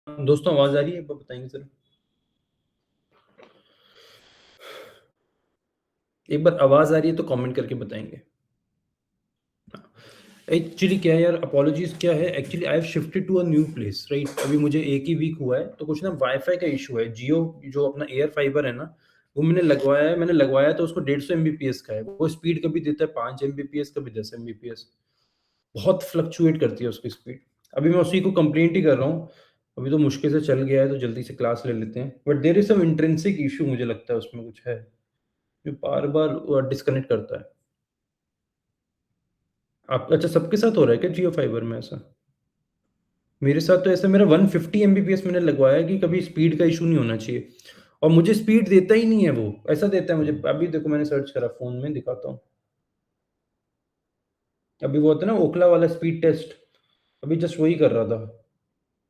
दोस्तों आवाज आ रही है? एक बार बताएंगे सर। एक बार आवाज आ रही है तो कमेंट करके बताएंगे। एक्चुअली क्या है यार, अपॉलॉजीज क्या है, actually I have shifted to a new place right. अभी मुझे एक ही वीक हुआ है तो कुछ ना वाईफाई का इशू है। जियो जो अपना एयर फाइबर है ना, वो मैंने लगवाया तो उसको 150 एमबीपीएस का है। वो स्पीड कभी देता है 5 एमबीपीएस, कभी 10 एमबीपीएस। बहुत फ्लक्चुएट करती है उसकी स्पीड। अभी मैं उसी को कंप्लेंट ही कर रहा हूँ। अभी तो मुश्किल से चल गया है तो जल्दी से क्लास ले लेते हैं, but there is some intrinsic issue, मुझे लगता है उसमें कुछ है जो बार बार डिस्कनेक्ट करता है। आप अच्छा, सबके साथ हो रहा है क्या जियो फाइबर में ऐसा? मेरे साथ तो ऐसा, मेरा 150 एमबीपीएस मैंने लगवाया कि कभी स्पीड का इशू नहीं होना चाहिए, और मुझे स्पीड देता ही नहीं है। वो ऐसा देता है मुझे। अभी देखो, मैंने सर्च करा फोन में, दिखाता हूँ। अभी वो होता है ना ओखला वाला स्पीड टेस्ट, अभी जस्ट वही कर रहा था।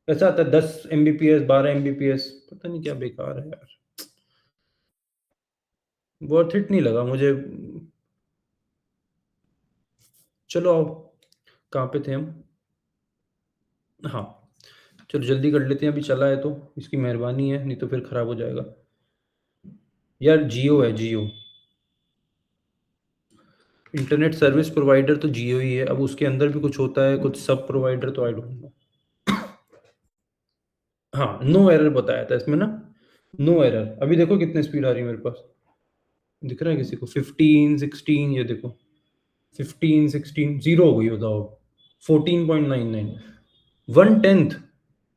ऐसा आता है 10 एमबीपीएस, 12 एमबीपीएस, पता नहीं क्या बेकार है यार। वर्थ इट नहीं लगा मुझे। चलो आओ, कहाँ पे थे हम? हाँ, चलो जल्दी कर लेते हैं, अभी चला है तो इसकी मेहरबानी है, नहीं तो फिर खराब हो जाएगा। यार जियो है, जियो। इंटरनेट सर्विस प्रोवाइडर तो जियो ही है। अब उसके अंदर भी कुछ होता है, कुछ सब प्रोवाइडर, तो आई डोंट नो। हाँ, नो एरर बताया था इसमें ना। No error. अभी देखो कितनी स्पीड आ रही है मेरे पास। दिख रहा है किसी को? 15 16, ये देखो। 15 16 जीरो हो गई, बताओ। 14.99, 1/10।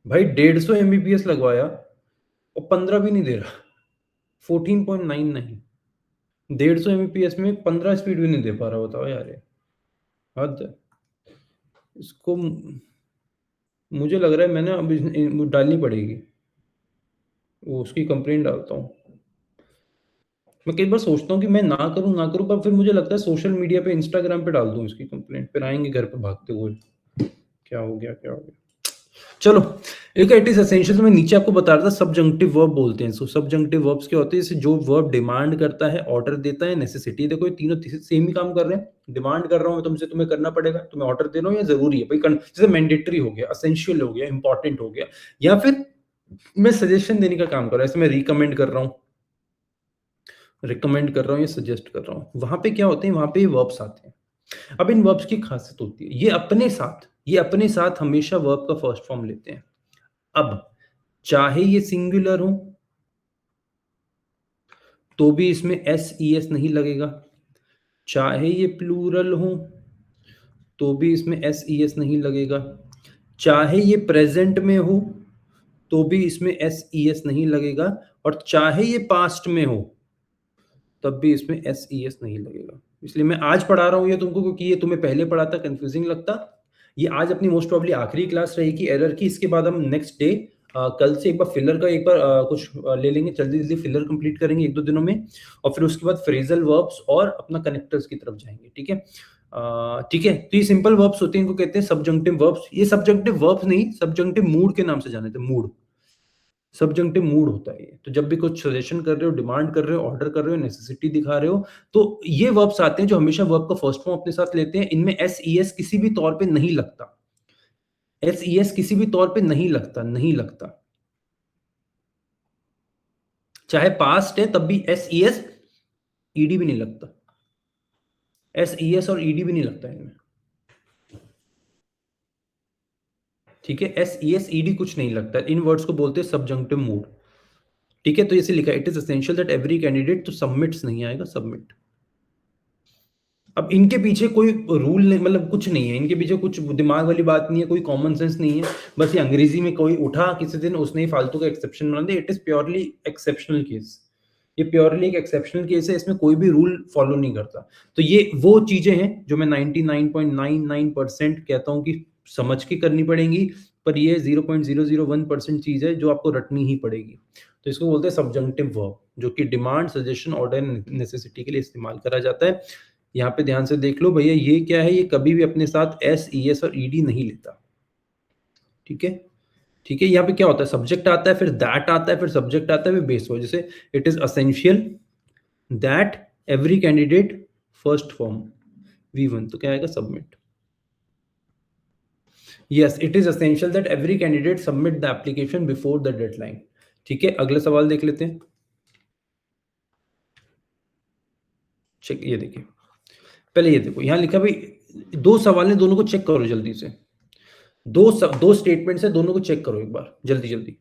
भाई 150 एमबीपीएस लगवाया और 15 भी नहीं दे रहा। 14.99, 150 एमबीपीएस में 15 स्पीड भी नहीं दे पा रहा, बताओ यार ये हद है। इसको मुझे लग रहा है मैंने अब वो डालनी पड़ेगी। वो उसकी कंप्लेंट डालता हूँ। मैं कई बार सोचता हूँ कि मैं ना करूँ, पर फिर मुझे लगता है सोशल मीडिया पे, इंस्टाग्राम पे डाल दूँ इसकी कंप्लेंट, फिर आएँगे घर पे भागते हुए। क्या हो गया, क्या हो गया? चलो, एक इट इज एसेंशियल मैं नीचे आपको बता रहा था, सबजंक्टिव वर्ब बोलते हैं। सो सबजंक्टिव वर्ब्स क्या होते हैं? जैसे जो वर्ब डिमांड करता है, ऑर्डर देता है, नेसेसिटी। देखो ये तीनों सेम ही काम कर रहे हैं। डिमांड कर रहा हूँ तुमसे, तुम्हें करना पड़ेगा। तुम्हें ऑर्डर दे रहा हूँ, ये जरूरी है भाई। जैसे मैंडेटरी हो गया, असेंशियल हो गया, इंपॉर्टेंट हो गया। या फिर मैं सजेशन देने का काम कर रहा हूँ, ऐसे मैं रिकमेंड कर रहा हूँ, रिकमेंड कर रहा हूँ या सजेस्ट कर रहा हूँ। वहां पे क्या होते हैं? वहां पे वर्ब्स आते हैं। अब इन वर्ब्स की खासियत होती है, ये अपने साथ हमेशा वर्ब का फर्स्ट फॉर्म लेते हैं। अब चाहे ये सिंगुलर हो तो भी इसमें एस ई एस नहीं लगेगा, चाहे ये प्लूरल हो तो भी इसमें एस ई एस नहीं लगेगा, चाहे ये प्रेजेंट में हो तो भी इसमें एस ई एस नहीं लगेगा, और चाहे ये पास्ट में हो तब भी इसमें एस ई एस नहीं लगेगा। इसलिए मैं आज पढ़ा रहा हूँ ये तुमको, क्योंकि ये तुम्हें पहले पढ़ा था, कंफ्यूजिंग लगता। ये आज अपनी मोस्ट प्रॉब्ली आखिरी क्लास रहेगी एरर की। इसके बाद हम नेक्स्ट डे, कल से एक बार फिलर का एक बार कुछ ले लेंगे, जल्दी जल्दी फिलर कंप्लीट करेंगे 1-2 दिनों में। और फिर उसके बाद फ्रेजल वर्ब्स और अपना कनेक्टर्स की तरफ जाएंगे, ठीक है? ठीक है, तो ये सिंपल वर्ब्स होते हैं, इनको कहते हैं सबजंक्टिव वर्ब्स। ये सबजंक्टिव वर्ब्स नहीं, सबजंक्टिव मूड के नाम से जाने थे, मूड। सबजंक्टिव मूड होता है ये। तो जब भी कुछ सजेशन कर रहे हो, डिमांड कर रहे हो, ऑर्डर कर रहे हो, नेसेसिटी दिखा रहे हो, तो ये वर्ब्स आते हैं जो हमेशा वर्ब का फर्स्ट फॉर्म अपने साथ लेते हैं। इनमें एस ई एस किसी भी तौर पे नहीं लगता। एस ई एस किसी भी तौर पे नहीं लगता, नहीं लगता। चाहे पास्ट है तब भी एस ई एस, ईडी भी नहीं लगता। एस ई एस और ईडी भी नहीं लगता इनमें, ठीक है? एस ई एस ईडी कुछ नहीं लगता। इन वर्ड्स को बोलते हैं सबजंक्टिव मूड, ठीक है? तो इसे लिखा है, it is essential that every candidate, तो सबमिट्स नहीं आएगा, सबमिट। अब इनके पीछे कोई रूल नहीं, मतलब कुछ नहीं है इनके पीछे, कुछ दिमाग वाली बात नहीं है, कोई कॉमन सेंस नहीं है। बस ये अंग्रेजी में कोई उठा किसी दिन, उसने ही फालतू का एक्सेप्शन बना दिया। It is purely exceptional case. ये प्योरली एक एक्सेप्शनल केस है, इसमें कोई भी रूल फॉलो नहीं करता। तो ये वो चीजें हैं जो मैं 99.99% कहता हूँ कि समझ के करनी पड़ेंगी, पर ये 0.001% चीज है जो आपको रटनी ही पड़ेगी। तो इसको बोलते हैं सबजंक्टिव वर्ब, जो कि डिमांड, सजेशन, ऑर्डर, नेसेसिटी के लिए इस्तेमाल करा जाता है। यहाँ पे ध्यान से देख लो भैया, ये क्या है? ये कभी भी अपने साथ एस ई एस और ईडी नहीं लेता, ठीक है? ठीक है, यहाँ पे क्या होता है? सब्जेक्ट आता है, फिर दैट आता है, फिर सब्जेक्ट आता है, फिर बेस हो। जैसे it is essential that every candidate first form V1, तो क्या आएगा? Submit. Yes, it is essential that every candidate submit the application before the deadline. ठीक है, अगला सवाल देख लेते हैं। चेक, ये देखिए, पहले ये देखो, यहाँ लिखा भाई, दो सवाल है, दोनों को चेक करो जल्दी से। दो स्टेटमेंट्स है, दोनों को चेक करो एक बार जल्दी जल्दी।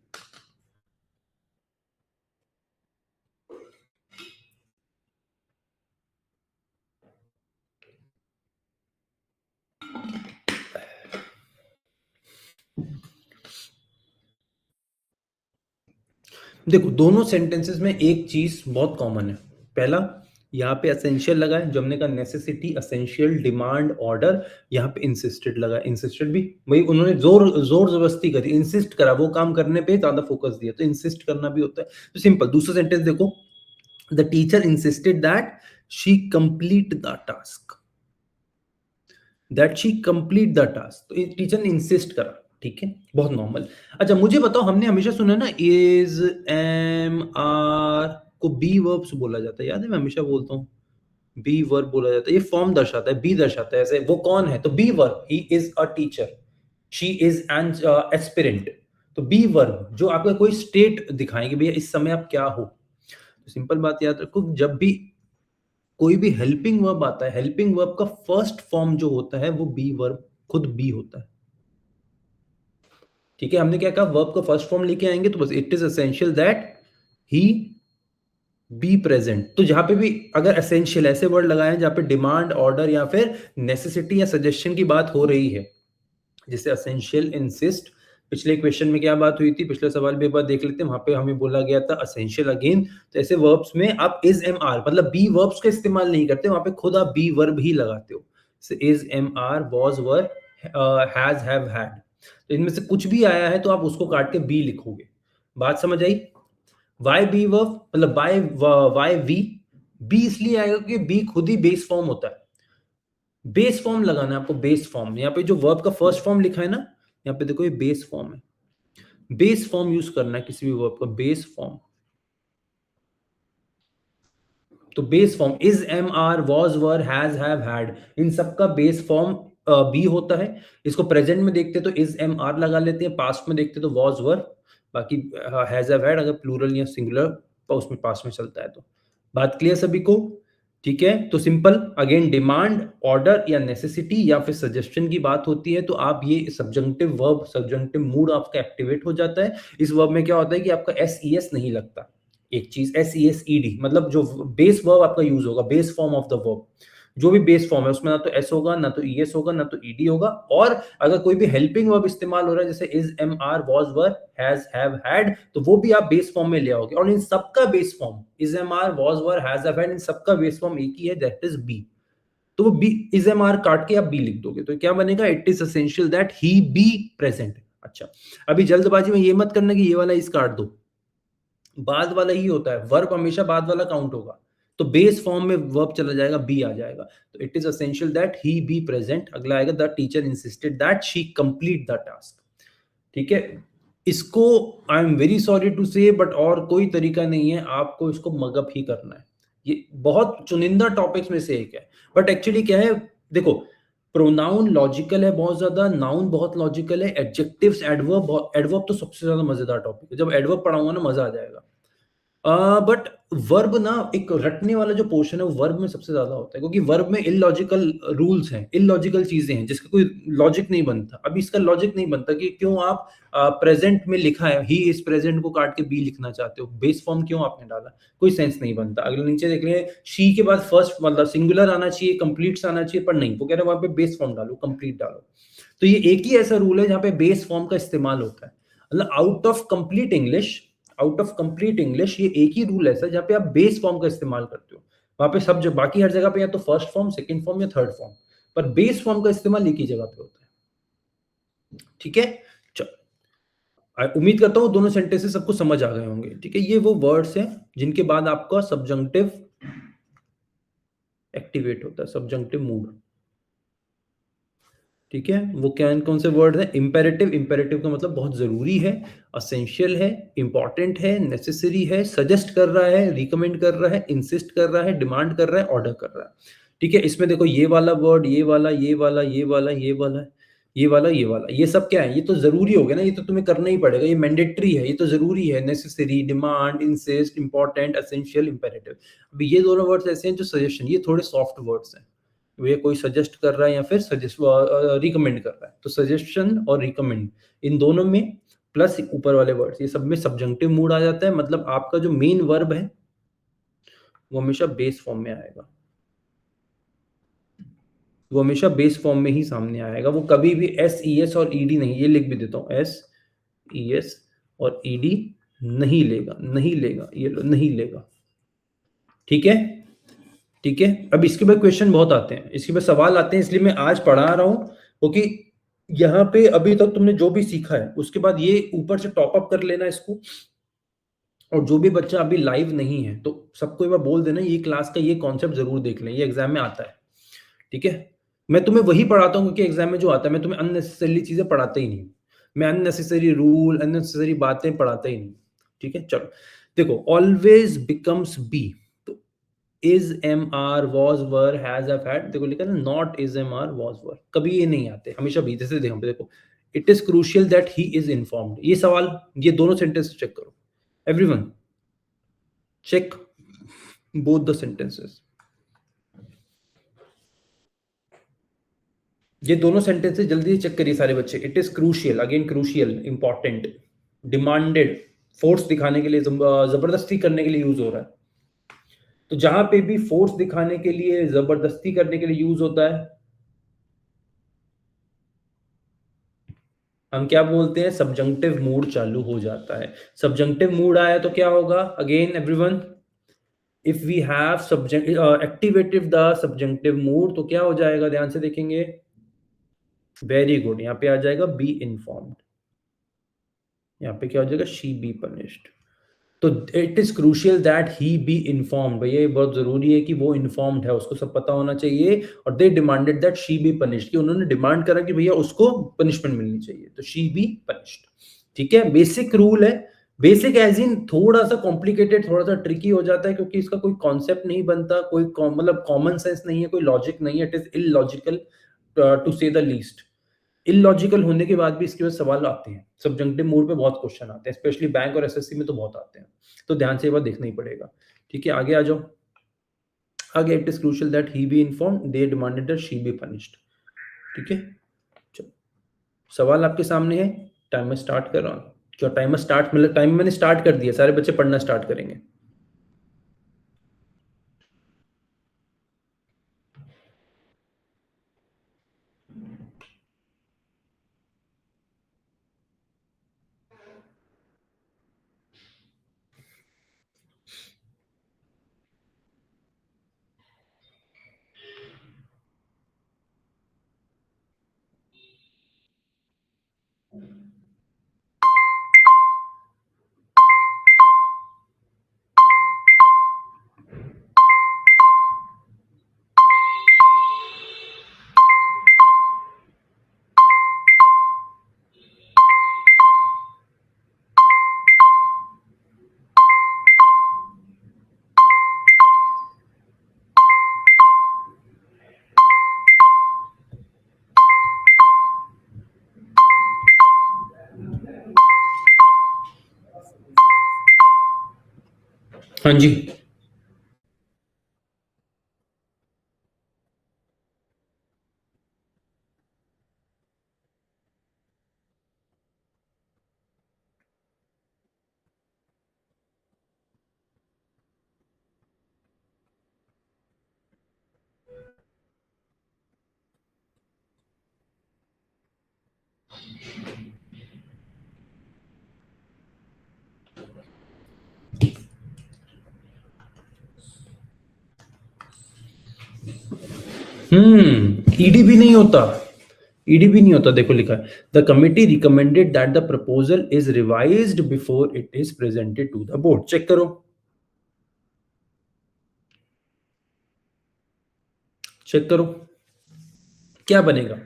देखो, दोनों सेंटेंसेस में एक चीज बहुत कॉमन है। पहला, यहाँ पे एसेंशियल लगा है, जो हमने कहा नेसेसिटी, एसेंशियल, डिमांड, ऑर्डर। यहाँ पे इंसिस्टेड लगा है, इंसिस्टेड भी वही, उन्होंने जोर जोर जबरदस्ती करी, इंसिस्ट करा, वो काम करने पे ज्यादा फोकस दिया, तो इंसिस्ट करना भी होता है। तो सिंपल। दूसरा सेंटेंस देखो, the teacher insisted that she complete the task, that she complete the task, तो टीचर ने इंसिस्ट करा। ठीक है, बहुत नॉर्मल। अच्छा, मुझे बताओ, हमने हमेशा सुना है ना, इज, एम, आर को बी वर्ब्स बोला जाता है, याद है? मैं हमेशा बोलता हूँ बी वर्ब बोला जाता है, ये फॉर्म दर्शाता है, बी दर्शाता है। ऐसे वो कौन है, तो be verb, he is a teacher, she is an aspirant. तो बी वर्ब जो आपका कोई स्टेट दिखाएंगे, भैया इस समय आप क्या हो। तो सिंपल बात याद रखो, जब भी कोई भी हेल्पिंग वर्ब आता है, हेल्पिंग वर्ब का फर्स्ट फॉर्म जो होता है वो बी वर्ब खुद बी होता है। ठीक है, हमने क्या कहा, वर्ब का फर्स्ट फॉर्म लेके आएंगे, तो बस it is essential that he be present. तो जहां पे भी अगर एसेंशियल ऐसे वर्ड लगाए हैं जहां पे डिमांड, ऑर्डर या फिर नेसेसिटी या सजेशन की बात हो रही है, जैसे असेंशियल, इंसिस्ट। पिछले क्वेश्चन में क्या बात हुई थी, पिछले सवाल भी एक बार देख लेते हैं, वहां पे हमें बोला गया था असेंशियल अगेन। तो ऐसे वर्ब्स में आप इज, एम, आर, मतलब बी वर्ब्स का इस्तेमाल नहीं करते, वहां पे खुद आप बी वर्ब ही लगाते हो। Is, am, are, was, were, has, have, had. तो इनमें से कुछ भी आया है तो आप उसको काट के बी लिखोगे। बात समझ आई? वाई बी वर्ब, मतलब वाई वी, बी इसलिए आएगा क्योंकि बी खुद ही बेस फॉर्म होता है। बेस फॉर्म लगाना है आपको, बेस फॉर्म। यहाँ पे जो वर्ब का फर्स्ट फॉर्म लिखा है ना, यहाँ पे देखो ये बेस फॉर्म है, बेस फॉर्म यूज करना है किसी भी वर्ब का, बेस फॉर्म। तो base form is, am, are, was, were, has, have, had, इन सब का बेस फॉर्म बी होता है। इसको प्रेजेंट में देखते तो इज, एम, आर लगा लेते हैं, पास्ट में देखते तो वॉज, वर, बाकी हैज, हैव, हैड अगर प्लूरल या सिंगुलर उसमें पास्ट में चलता है तो। बात क्लियर सभी को? ठीक है, तो सिंपल अगेन, डिमांड, ऑर्डर या नेसेसिटी या फिर सजेशन की बात होती है तो आप ये सब्जंक्टिव वर्ब, सब्जंक्टिव मूड आपका एक्टिवेट हो जाता है। इस वर्ब में क्या होता है कि आपका एस ई एस नहीं लगता। एक चीज, S E S E D, मतलब जो बेस वर्ब आपका यूज होगा, base form of the verb, जो भी बेस फॉर्म है उसमें ना तो एस होगा, ना तो ई एस होगा, ना तो ई डी होगा। और अगर कोई भी हेल्पिंग वर्ब इस्तेमाल हो रहा है, जैसे is, am, are, was, were, has, have, had, तो वो भी आप बेस फॉर्म में ले आओगे। और इन सबका base form, is, am, are, was, were, has, have, had, इन सबका बेस फॉर्म एक ही है, दैट इज बी। तो वो बी, इज, एम, आर काट के आप बी लिख दोगे तो क्या बनेगा, it is essential that he be present. अच्छा, अभी जल्दबाजी में ये मत करना कि ये वाला इस काट दो, बाद वाला ही होता है, वर्ब हमेशा बाद वाला काउंट होगा। तो बेस फॉर्म में वर्ब चला जाएगा, बी आ जाएगा। तो it is essential that he be present. अगला आएगा, the teacher insisted that she complete the task. ठीक है, इसको I am very sorry to say but और कोई तरीका नहीं है, आपको इसको मगअप ही करना है। ये बहुत चुनिंदा टॉपिक्स में से एक है, बट एक्चुअली क्या है, देखो, प्रोनाउन लॉजिकल है बहुत ज्यादा, नाउन बहुत लॉजिकल है, एडजेक्टिव्स, एडवर्ब, एडवर्ब तो सबसे ज्यादा मजेदार टॉपिक है, जब एडवर्ब पढ़ाऊंगा ना मजा आ जाएगा। बट वर्ब ना, एक रटने वाला जो पोर्शन है वो वर्ब में सबसे ज्यादा होता है, क्योंकि वर्ब में इलॉजिकल रूल्स हैं, इलॉजिकल चीजें हैं जिसका कोई लॉजिक नहीं बनता। अभी इसका लॉजिक नहीं बनता कि क्यों आप प्रेजेंट में लिखा है ही इज प्रेजेंट को काट के बी लिखना चाहते हो, बेस फॉर्म क्यों आपने डाला, कोई सेंस नहीं बनता। अगले नीचे देख ले, शी के बाद फर्स्ट मतलब सिंगुलर आना चाहिए, कंप्लीट आना चाहिए, पर नहीं, वो कह रहे हैं वहां पे बेस फॉर्म डालो, कंप्लीट डालो। तो ये एक ही ऐसा रूल है जहां पे बेस फॉर्म का इस्तेमाल होता है। मतलब आउट ऑफ कंप्लीट इंग्लिश ये एक ही रूल ऐसा है जहाँ पे आप बेस फॉर्म का इस्तेमाल करते हो। वहां पे सब, जो बाकी हर जगह पे या तो फर्स्ट फॉर्म, सेकंड फॉर्म या थर्ड फॉर्म, पर बेस फॉर्म का इस्तेमाल एक ही जगह पे होता है। ठीक है, उम्मीद करता हूँ दोनों सेंटेंसेस सबको समझ आ गए होंगे। ठीक है, ये वो वर्ड्स हैं जिनके बाद आपका सब्जंक्टिव एक्टिवेट होता है, सब्जंक्टिव मूड। ठीक है, वो क्या कौन से वर्ड है, इंपेरेटिव, इंपेरेटिव का मतलब बहुत जरूरी है, असेंशियल है, इंपॉर्टेंट है, नेसेसरी है, सजेस्ट कर रहा है, रिकमेंड कर रहा है, इंसिस्ट कर रहा है, डिमांड कर रहा है, ऑर्डर कर रहा है। ठीक है, इसमें देखो ये वाला वर्ड, ये वाला, ये वाला, ये वाला, ये वाला है, ये वाला, ये सब क्या है? ये तो जरूरी हो गया ना, ये तो तुम्हें करना ही पड़ेगा, ये मैंडेटरी है, ये तो जरूरी है। Necessary, demand, insist, important, essential, imperative. अभी ये दोनों वर्ड्स ऐसे हैं जो सजेशन, ये थोड़े सॉफ्ट वर्ड्स हैं। ये कोई सजेस्ट कर रहा है या फिर सजेस्ट रिकमेंड कर रहा है, तो सजेशन और रिकमेंड इन दोनों में प्लस ऊपर वाले वर्ड्स, ये सब में सब्जंक्टिव मूड आ जाता है। मतलब आपका जो मेन वर्ब है वो हमेशा बेस फॉर्म में आएगा, वो हमेशा बेस फॉर्म में ही सामने आएगा। वो कभी भी एस ई एस और ईडी नहीं, ये लिख भी देता हूं, एस ई एस और ईडी नहीं लेगा, नहीं लेगा, ये लो, नहीं लेगा। ठीक है, ठीक है। अब इसके बाद क्वेश्चन बहुत आते हैं, इसके बाद सवाल आते हैं, इसलिए मैं आज पढ़ा रहा हूं, क्योंकि यहाँ पे अभी तक तुमने जो भी सीखा है उसके बाद ये ऊपर से टॉप अप कर लेना इसको। और जो भी बच्चा अभी लाइव नहीं है तो सबको एक बार बोल देना, ये क्लास का ये कॉन्सेप्ट जरूर देख लें, ये एग्जाम में आता है। ठीक है, मैं तुम्हें वही पढ़ाता हूँ क्योंकि एग्जाम में जो आता है, मैं तुम्हें अननेसेसरी चीजें पढ़ाता ही नहीं, मैं अननेसेसरी रूल, अननेसेसरी बातें पढ़ाता ही नहीं। ठीक है, चलो देखो, ऑलवेज बिकम्स बी, तो is, am, are, was, were, has, have, had, देखो लिखा ना, not is, am, are, was, were, कभी ये नहीं आते, हमेशा भी। जैसे देखो, it is crucial that he is informed, ये सवाल, ये दोनों सेंटेंस चेक करो everyone, check both the sentences, ये दोनों सेंटेंसेस जल्दी से चेक करिए सारे बच्चे। It is crucial, again crucial, important, demanded, force दिखाने के लिए, जबरदस्ती करने के लिए यूज हो रहा है। तो जहां पे भी फोर्स दिखाने के लिए, जबरदस्ती करने के लिए यूज होता है, हम क्या बोलते हैं? सब्जंक्टिव मूड चालू हो जाता है। सब्जंक्टिव मूड आया तो क्या होगा? Again everyone, if we have subject activated the subjunctive mood तो क्या हो जाएगा? ध्यान से देखेंगे, वेरी गुड, यहाँ पे आ जाएगा बी इन्फॉर्म्ड, यहाँ पे क्या हो जाएगा? She be punished. तो it is crucial that he be informed, भैया ये बहुत जरूरी है कि वो इन्फॉर्म्ड है, उसको सब पता होना चाहिए। और they demanded that she be punished, कि उन्होंने डिमांड करा कि भैया उसको पनिशमेंट मिलनी चाहिए, तो शी बी पनिश्ड। ठीक है, बेसिक रूल है, बेसिक एज इन थोड़ा सा कॉम्प्लिकेटेड, थोड़ा सा ट्रिकी हो जाता है क्योंकि इसका कोई कॉन्सेप्ट नहीं बनता, कोई मतलब कॉमन सेंस नहीं है, कोई लॉजिक नहीं है, इट इज इलॉजिकल टू से द लीस्ट। इलॉजिकल होने के बाद भी इसके बाद सवाल आते हैं, सब्जंक्टिव मोड पे बहुत क्वेश्चन आते हैं, स्पेशली बैंक और एसएससी में तो बहुत आते हैं, तो ध्यान से ये बात देखना ही पड़ेगा। ठीक है, आगे आ जाओ, आगे, it is crucial that he be informed, they demanded that she be punished. ठीक है, चलो सवाल आपके सामने है, टाइमर स्टार्ट कर रहा हूँ। जो टाइमर स्टार्ट, मतलब टाइम मैंने स्टार्ट कर दिया, सारे बच्चे पढ़ना स्टार्ट करेंगे। हाँ जी, ईडी भी नहीं होता, ईडी भी नहीं होता, देखो लिखा है, the committee recommended that the proposal is revised before it is presented to the board. Check करो, चेक करो क्या बनेगा।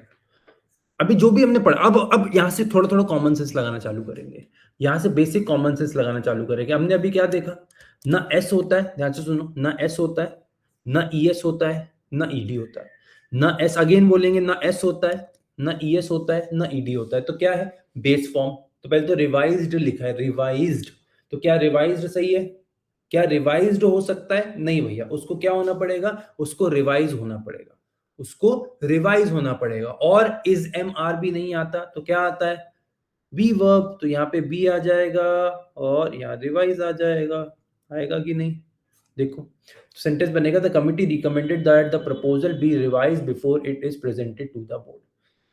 अभी जो भी हमने पढ़ा, अब यहां से थोड़ा थोड़ा कॉमन सेंस लगाना चालू करेंगे, यहां से बेसिक कॉमन सेंस लगाना चालू करेंगे। हमने अभी क्या देखा? ना एस होता है, ध्यान से सुनो, ना एस होता है, ना ई एस होता है, ना ईडी होता है, ना एस, अगेन बोलेंगे, ना एस होता है, ना ईएस होता है ना ईडी होता है, तो क्या है बेस फॉर्म। तो पहले तो रिवाइज्ड लिखा है, रिवाइज्ड, तो क्या रिवाइज्ड सही है? क्या रिवाइज्ड हो सकता है? नहीं भैया, उसको क्या होना पड़ेगा? उसको रिवाइज होना पड़ेगा, उसको रिवाइज होना पड़ेगा। और इज एम आर भी नहीं आता तो क्या आता है? बी वर्ब, तो यहाँ पे बी आ जाएगा और यहाँ रिवाइज आ जाएगा। आएगा कि नहीं? देखो सेंटेंस बनेगा, the committee recommended that the proposal be revise before it is presented to the board.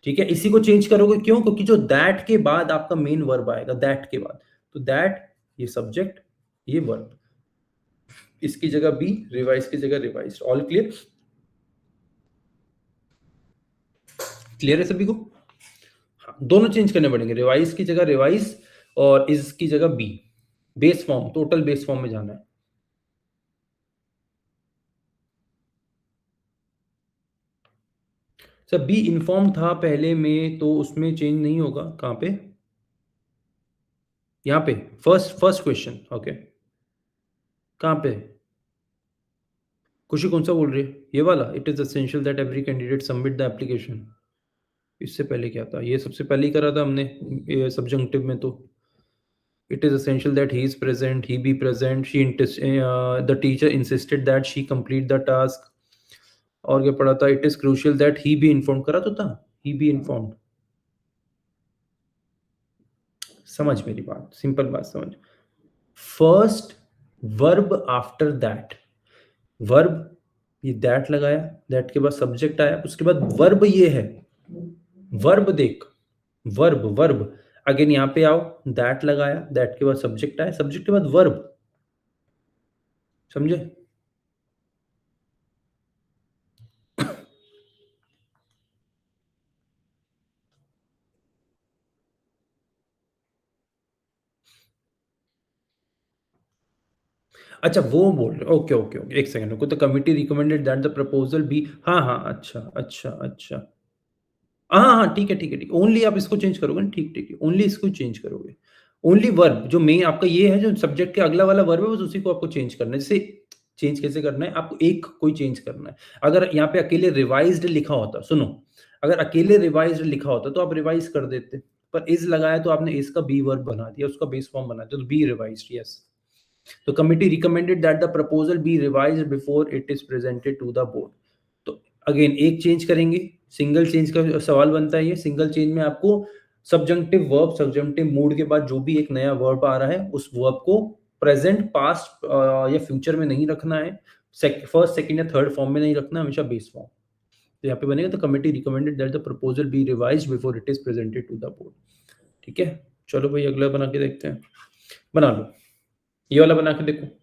ठीक है, इसी को चेंज करोगे, क्यों? क्योंकि जो दैट के बाद आपका मेन वर्ब आएगा, दैट के बाद, तो दैट ये सब्जेक्ट, ये वर्ब, इसकी जगह बी, रिवाइज की जगह रिवाइज। All clear? क्लियर है सभी को? हाँ, दोनों चेंज करने पड़ेंगे, रिवाइज की जगह रिवाइज और इज की जगह be. Base form, total base form में जाना है। सर बी इन्फॉर्म था पहले में, तो उसमें चेंज नहीं होगा। कहाँ पे? यहाँ पे फर्स्ट फर्स्ट क्वेश्चन। ओके, कहाँ पे? खुशी कौन सा बोल रही है? ये वाला, it is essential that every candidate submit the application. इससे पहले क्या था? ये सबसे पहले ही करा था हमने सब्जंक्टिव में। तो it is essential that he is present, he be present, the teacher insisted that she complete the task। और क्या पढ़ा था? It is crucial that he be inform, करा तो था, ही बी इन्फॉर्म्ड। समझ मेरी बात, सिंपल बात समझ। First verb after that, verb ये दैट लगाया, दैट के बाद सब्जेक्ट आया, उसके बाद वर्ब ये है, वर्ब देख, वर्ब वर्ब अगेन यहाँ पे आओ, दैट लगाया, दैट के बाद सब्जेक्ट आया, सब्जेक्ट के बाद वर्ब। समझे? अच्छा वो बोल रहे, ओके ओके ओके, एक सेकंड रुको। The committee recommended that the proposal be, हाँ हाँ, अच्छा अच्छा अच्छा, हाँ हाँ, ठीक है ठीक है ठीक है, ओनली आप इसको चेंज करोगे ना, ठीक ठीक है, ओनली इसको चेंज करोगे। ओनली वर्ब जो मेन आपका ये है, जो सब्जेक्ट के अगला वाला वर्ब है, बस उसी को आपको चेंज करना है। जैसे चेंज कैसे करना है आपको? एक कोई चेंज करना है। अगर यहाँ पे अकेले रिवाइज्ड लिखा होता, सुनो, अगर अकेले रिवाइज्ड लिखा होता तो आप रिवाइज कर देते, पर इज लगाया तो आपने इज का बी वर्ब बना दिया, उसका बेस फॉर्म बना दिया, तो बी रिवाइज्ड, यस। तो committee recommended that the proposal be revised before it is presented to the board. तो अगेन एक चेंज करेंगे, सिंगल चेंज का सवाल बनता है ये। सिंगल चेंज में आपको सब्जंक्टिव वर्ब, सब्जंक्टिव मूड के बाद जो भी एक नया वर्ब आ रहा है, उस वर्ब को प्रेजेंट, पास्ट या फ्यूचर में नहीं रखना है, फर्स्ट सेकंड या थर्ड फॉर्म में नहीं रखना, हमेशा बेस फॉर्म। तो यहाँ पे बनेगा, the committee recommended that the proposal be revised before it is presented to the board. ठीक है, चलो भाई अगला बना के देखते हैं। बना लो, ये वाला बना के देखो।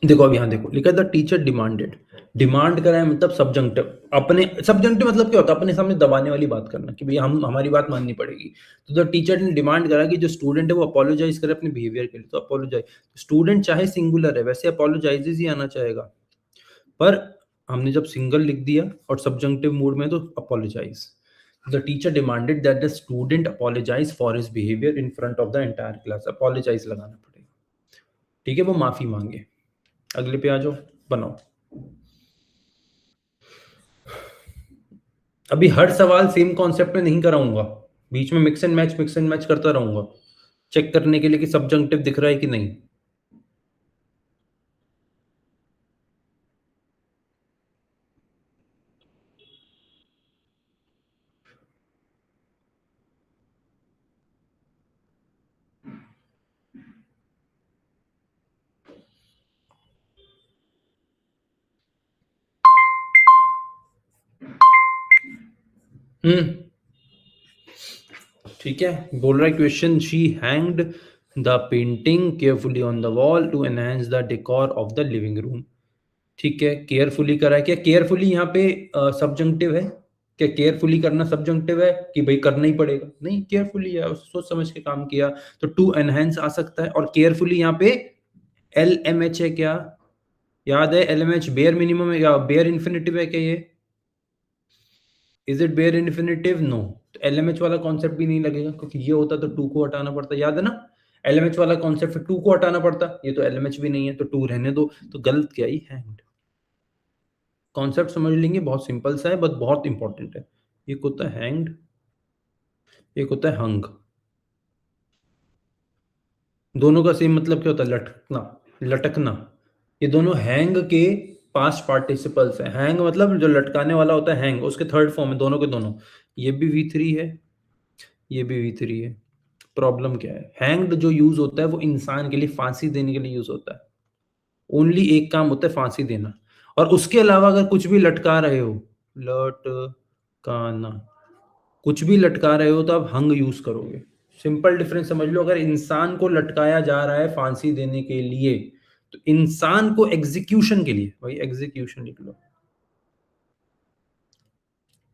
देखो अब यहाँ देखो, लिखा द टीचर डिमांडेड, डिमांड करा है मतलब सब्जंक्टिव। अपने सब्जंक्टिव मतलब क्या होता है? अपने सामने दबाने वाली बात करना कि भैया हम, हमारी बात माननी पड़ेगी। तो द टीचर ने डिमांड करा कि जो स्टूडेंट है वो अपोलोजाइज करे अपने बिहेवियर के लिए। तो अपोलोजाइज, स्टूडेंट चाहे सिंगुलर है, वैसे अपोलोजाइजेज ही आना चाहेगा, पर हमने जब सिंगल लिख दिया और सब्जंक्टिव मूड में, तो apologise. The teacher demanded that the student apologise for his behaviour in front of the entire class. Apologise लगाना पड़ेगा, ठीक है, वो माफी मांगे। अगले पे आ जाओ, बनाओ। अभी हर सवाल सेम कॉन्सेप्ट में नहीं कराऊंगा, बीच में मिक्स एंड मैच करता रहूंगा, चेक करने के लिए कि सब्जंक्टिव दिख रहा है कि नहीं। ठीक है, बोल रहा है question, she hanged the painting carefully on the wall to enhance the decor of the living room. ठीक है, केयरफुली करा है, क्या केयरफुली यहाँ पे सब्जंक्टिव है? क्या केयरफुली करना सब्जंक्टिव है कि भाई करना ही पड़ेगा? नहीं, केयरफुली है, सोच समझ के काम किया तो टू एनहेंस आ सकता है। और केयरफुली यहाँ पे LMH है क्या? याद है LMH बेयर मिनिमम है या बेयर इन्फिनिटिव है क्या ये? Is it bare infinitive? No. तो LMH वाला कॉन्सेप्ट भी नहीं लगेगा क्योंकि ये होता तो टू को हटाना पड़ता, याद है ना? LMH वाला कॉन्सेप्ट टू को हटाना पड़ता, ये तो LMH भी नहीं है तो टू रहने दो। तो गलत क्या ही हैंग्ड। कॉन्सेप्ट समझ लेंगे, बहुत सिंपल सा है बट बहुत इंपॉर्टेंट है। एक होता है हैंग्ड, एक होता है हंग। दोनों का सेम मतलब क्या होता है? लटकना, लटकना। ये दोनों हैंग के पास्ट पार्टिसिपल्स हैं। हैंग मतलब जो लटकाने वाला होता है, हैंग उसके थर्ड फॉर्म है दोनों के दोनों। ये भी V3 है, ये भी V3 है। प्रॉब्लम क्या है? हैंग्ड जो यूज होता है वो इंसान के लिए फांसी देने के लिए यूज होता है। ओनली एक काम होता है फांसी देना। और उसके अलावा अगर कुछ भी लटका रहे हो, लटकाना, कुछ भी लटका रहे हो तो आप हंग यूज करोगे। सिंपल डिफरेंस समझ लो। अगर इंसान को लटकाया जा रहा है फांसी देने के लिए तो इंसान को एग्जीक्यूशन के लिए, भाई एग्जीक्यूशन लिख लो।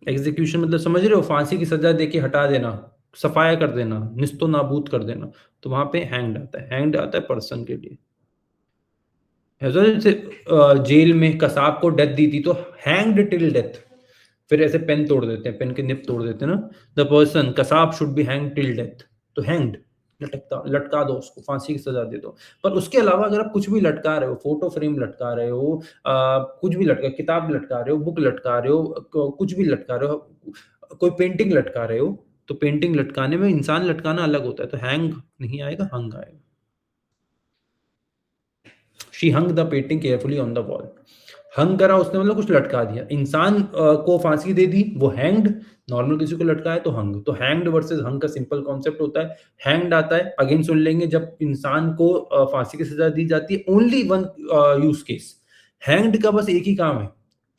एग्जीक्यूशन मतलब समझ रहे हो? फांसी की सजा देके हटा देना, सफाया कर देना, निस्तो नाबूद कर देना। तो वहां पे हैंग्ड आता है। हैंग्ड आता है पर्सन के लिए। जैसे जेल में कसाब को डेथ दी थी तो हैंग्ड टिल डेथ। फिर ऐसे पेन तोड़ देते हैं, पेन के निप तोड़ देते हैं ना। The person Kasab should be hang till death. तो हैंग्ड, लटकता, लटका दो उसको, फांसी की सजा दे दो। पर उसके अलावा अगर आप कुछ भी लटका रहे हो, फोटो फ्रेम लटका रहे हो, कुछ भी लटका, किताब लटका रहे हो, बुक लटका रहे हो, कुछ भी लटका रहे हो, कोई पेंटिंग लटका रहे हो, तो पेंटिंग लटकाने में इंसान लटकाना अलग होता है। तो हैंग नहीं आएगा, हंग आएगा। She hung the painting carefully on the wall. Hung करा उसने मतलब कुछ लटका दिया। इंसान को फांसी दे दी, वो हैंग्ड। नॉर्मल किसी को लटका है तो हंग। तो हैंग्ड वर्सेस हंग का सिंपल कॉन्सेप्ट होता है। हैंग्ड आता है, अगेन सुन लेंगे, जब इंसान को फांसी की सजा दी जाती है, only one use case. Hanged का बस एक ही काम है,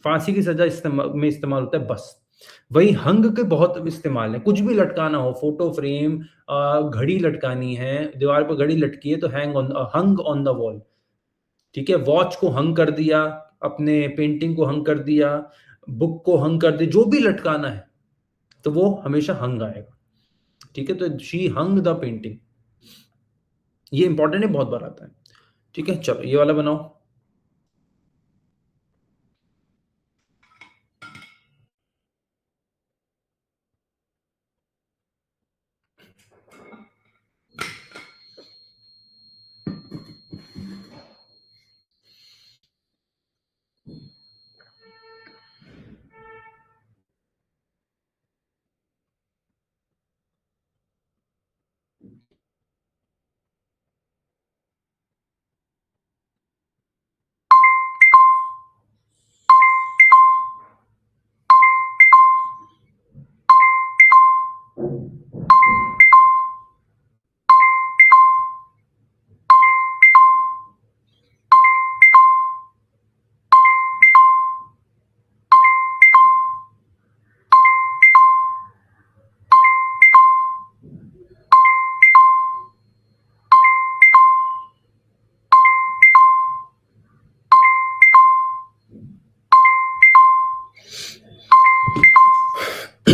फांसी की सजा में इस्तेमाल होता है बस। वही हंग के बहुत इस्तेमाल है। कुछ भी लटकाना हो, फोटो फ्रेम, घड़ी लटकानी है, दीवार पर घड़ी लटकी है तो हंग ऑन द वॉल। ठीक है, वॉच को हंग कर दिया, अपने पेंटिंग को हंग कर दिया, बुक को हंग कर दिया, जो भी लटकाना है तो वो हमेशा हंग आएगा। ठीक है, तो शी हंग द पेंटिंग, ये इंपॉर्टेंट है, बहुत बार आता है। ठीक है, चलो ये वाला बनाओ।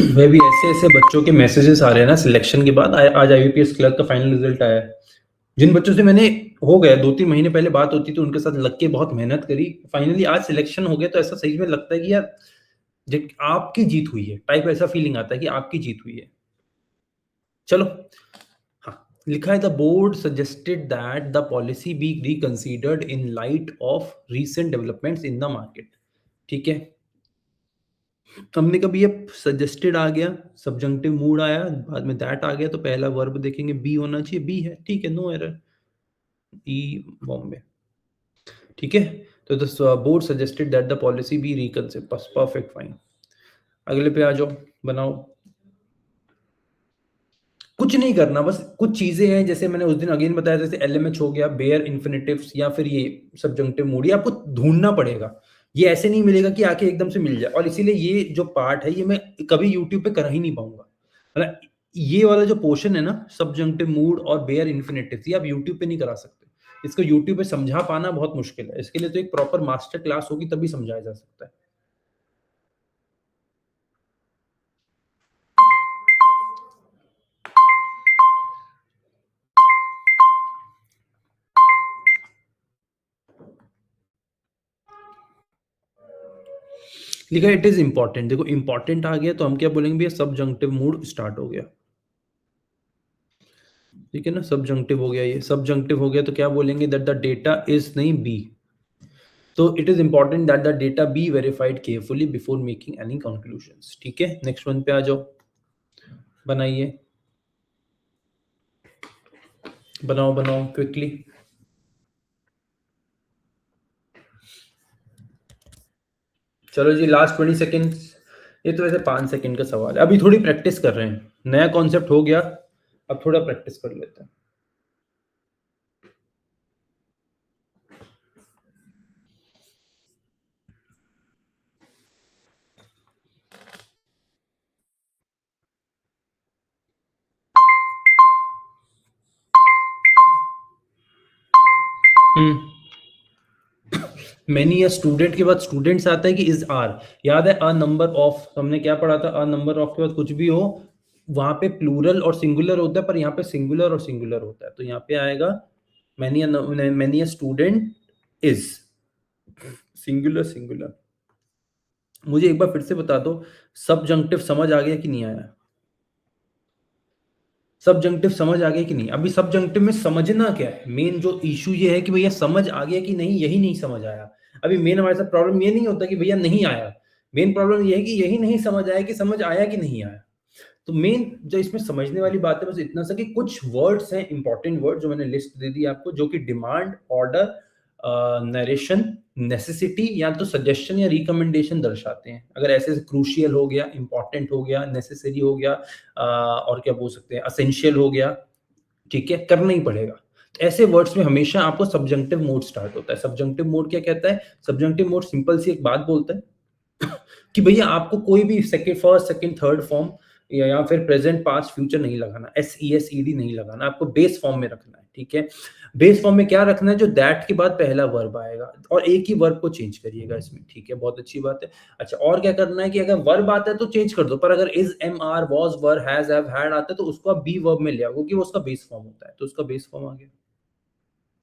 वह भी ऐसे ऐसे बच्चों के मैसेजेस आ रहे हैं ना सिलेक्शन के बाद। आज IBPS क्लर्क का फाइनल रिजल्ट आया है। जिन बच्चों से मैंने हो गया 2-3 महीने पहले बात होती थी, उनके साथ लग के बहुत मेहनत करी, फाइनली आज सिलेक्शन हो गया। तो ऐसा सही में लगता है कि यार आपकी जीत हुई है, टाइप ऐसा फीलिंग आता है कि आपकी जीत हुई है। चलो, हाँ, लिखा है the board suggested that the policy be reconsidered in light of recent developments in the market. ठीक है, हमने कभी ये सजेस्टेड आ गया, सब्जंक्टिव मूड आया, बाद में दैट आ गया, तो पहला वर्ब देखेंगे बी होना चाहिए, बी है, ठीक है, नो एरर। ई बॉम्बे। ठीक है, तो the board suggested that the policy be reconsider, बस परफेक्ट, फाइन। अगले पे आ जाओ, बनाओ। कुछ नहीं करना, बस कुछ चीजें हैं जैसे मैंने उस दिन अगेन बताया, जैसे LMH हो गया, बेयर इन्फिनिटिव्स, या फिर ये सब्जंक्टिव मूड, ये आपको ढूंढना पड़ेगा। ये ऐसे नहीं मिलेगा कि आके एकदम से मिल जाए। और इसीलिए ये जो पार्ट है ये मैं कभी यूट्यूब पे कर ही नहीं पाऊंगा। मतलब ये वाला जो पोर्शन है ना, सब्जंक्टिव मूड और बेयर इन्फिनिटिव्स, ये आप यूट्यूब पे नहीं करा सकते। इसको यूट्यूब पे समझा पाना बहुत मुश्किल है। इसके लिए तो एक प्रॉपर मास्टर क्लास होगी तभी समझाया जा सकता है। लिखा है इट इज इंपॉर्टेंट। देखो इंपॉर्टेंट आ गया तो हम क्या बोलेंगे भैया, सबजंक्टिव मूड स्टार्ट हो गया। ठीक है ना, सबजंक्टिव हो गया, ये सबजंक्टिव हो गया तो क्या बोलेंगे, दैट द डेटा इज नहीं बी। तो it is important that the data be verified carefully before making any conclusions. ठीक है, नेक्स्ट वन पे आ जाओ, बनाइए, बनाओ बनाओ क्विकली। चलो जी, लास्ट 20 सेकेंड्स। ये तो वैसे 5 सेकेंड का सवाल है, अभी थोड़ी प्रैक्टिस कर रहे हैं, नया कॉन्सेप्ट हो गया, अब थोड़ा प्रैक्टिस कर लेते हैं। मैनी या स्टूडेंट के बाद स्टूडेंट्स आता है कि इज आर, याद है अ नंबर ऑफ, हमने क्या पढ़ा था, अ नंबर ऑफ के बाद कुछ भी हो वहां पे प्लूरल और सिंगुलर होता है, पर यहाँ पे सिंगुलर और सिंगुलर होता है, तो यहाँ पे आएगा many student is, singular singular. मुझे एक बार फिर से बता दो, सबजंक्टिव समझ आ गया कि नहीं आया? सबजंक्टिव समझ आ गया कि नहीं? अभी सबजंक्टिव में समझना क्या है, मेन जो इशू ये है कि भैया समझ आ गया कि नहीं, यही नहीं समझ आया। अभी मेन हमारे साथ प्रॉब्लम ये नहीं होता कि भैया नहीं आया, मेन प्रॉब्लम ये है कि यही नहीं समझ आया कि समझ आया कि नहीं आया। तो मेन जो इसमें समझने वाली बात है बस इतना सा कि कुछ वर्ड्स हैं, इंपॉर्टेंट वर्ड जो मैंने लिस्ट दे दी आपको, जो कि डिमांड, ऑर्डर, नरेशन, नेसेसिटी या तो सजेशन या रिकमेंडेशन दर्शाते हैं। अगर ऐसे क्रूशियल हो गया, इंपॉर्टेंट हो गया, नेसेसरी हो गया, और क्या बोल सकते हैं, असेंशियल हो गया, ठीक है, करना ही पड़ेगा। तो ऐसे वर्ड्स में हमेशा आपको सबजंक्टिव मोड स्टार्ट होता है। सबजंक्टिव मोड क्या कहता है? सबजंक्टिव मोड सिंपल सी एक बात बोलता है कि भैया आपको कोई भी second, first, second, third form या फिर प्रेजेंट, पास्ट, फ्यूचर नहीं लगाना, S E S E D नहीं लगाना, आपको बेस फॉर्म में रखना है। ठीक है, बेस फॉर्म में क्या रखना है, जो दैट के बाद पहला वर्ब आएगा और एक ही वर्ब को चेंज करिएगा इसमें। ठीक है, बहुत अच्छी बात है। अच्छा, और क्या करना है कि अगर वर्ब आता है तो चेंज कर दो, पर अगर is, am, are, was, were, has, have, had आता है तो उसको आप बी वर्ब में ले आओ, क्योंकि वो उसका बेस फॉर्म होता है। तो उसका बेस फॉर्म आ गया,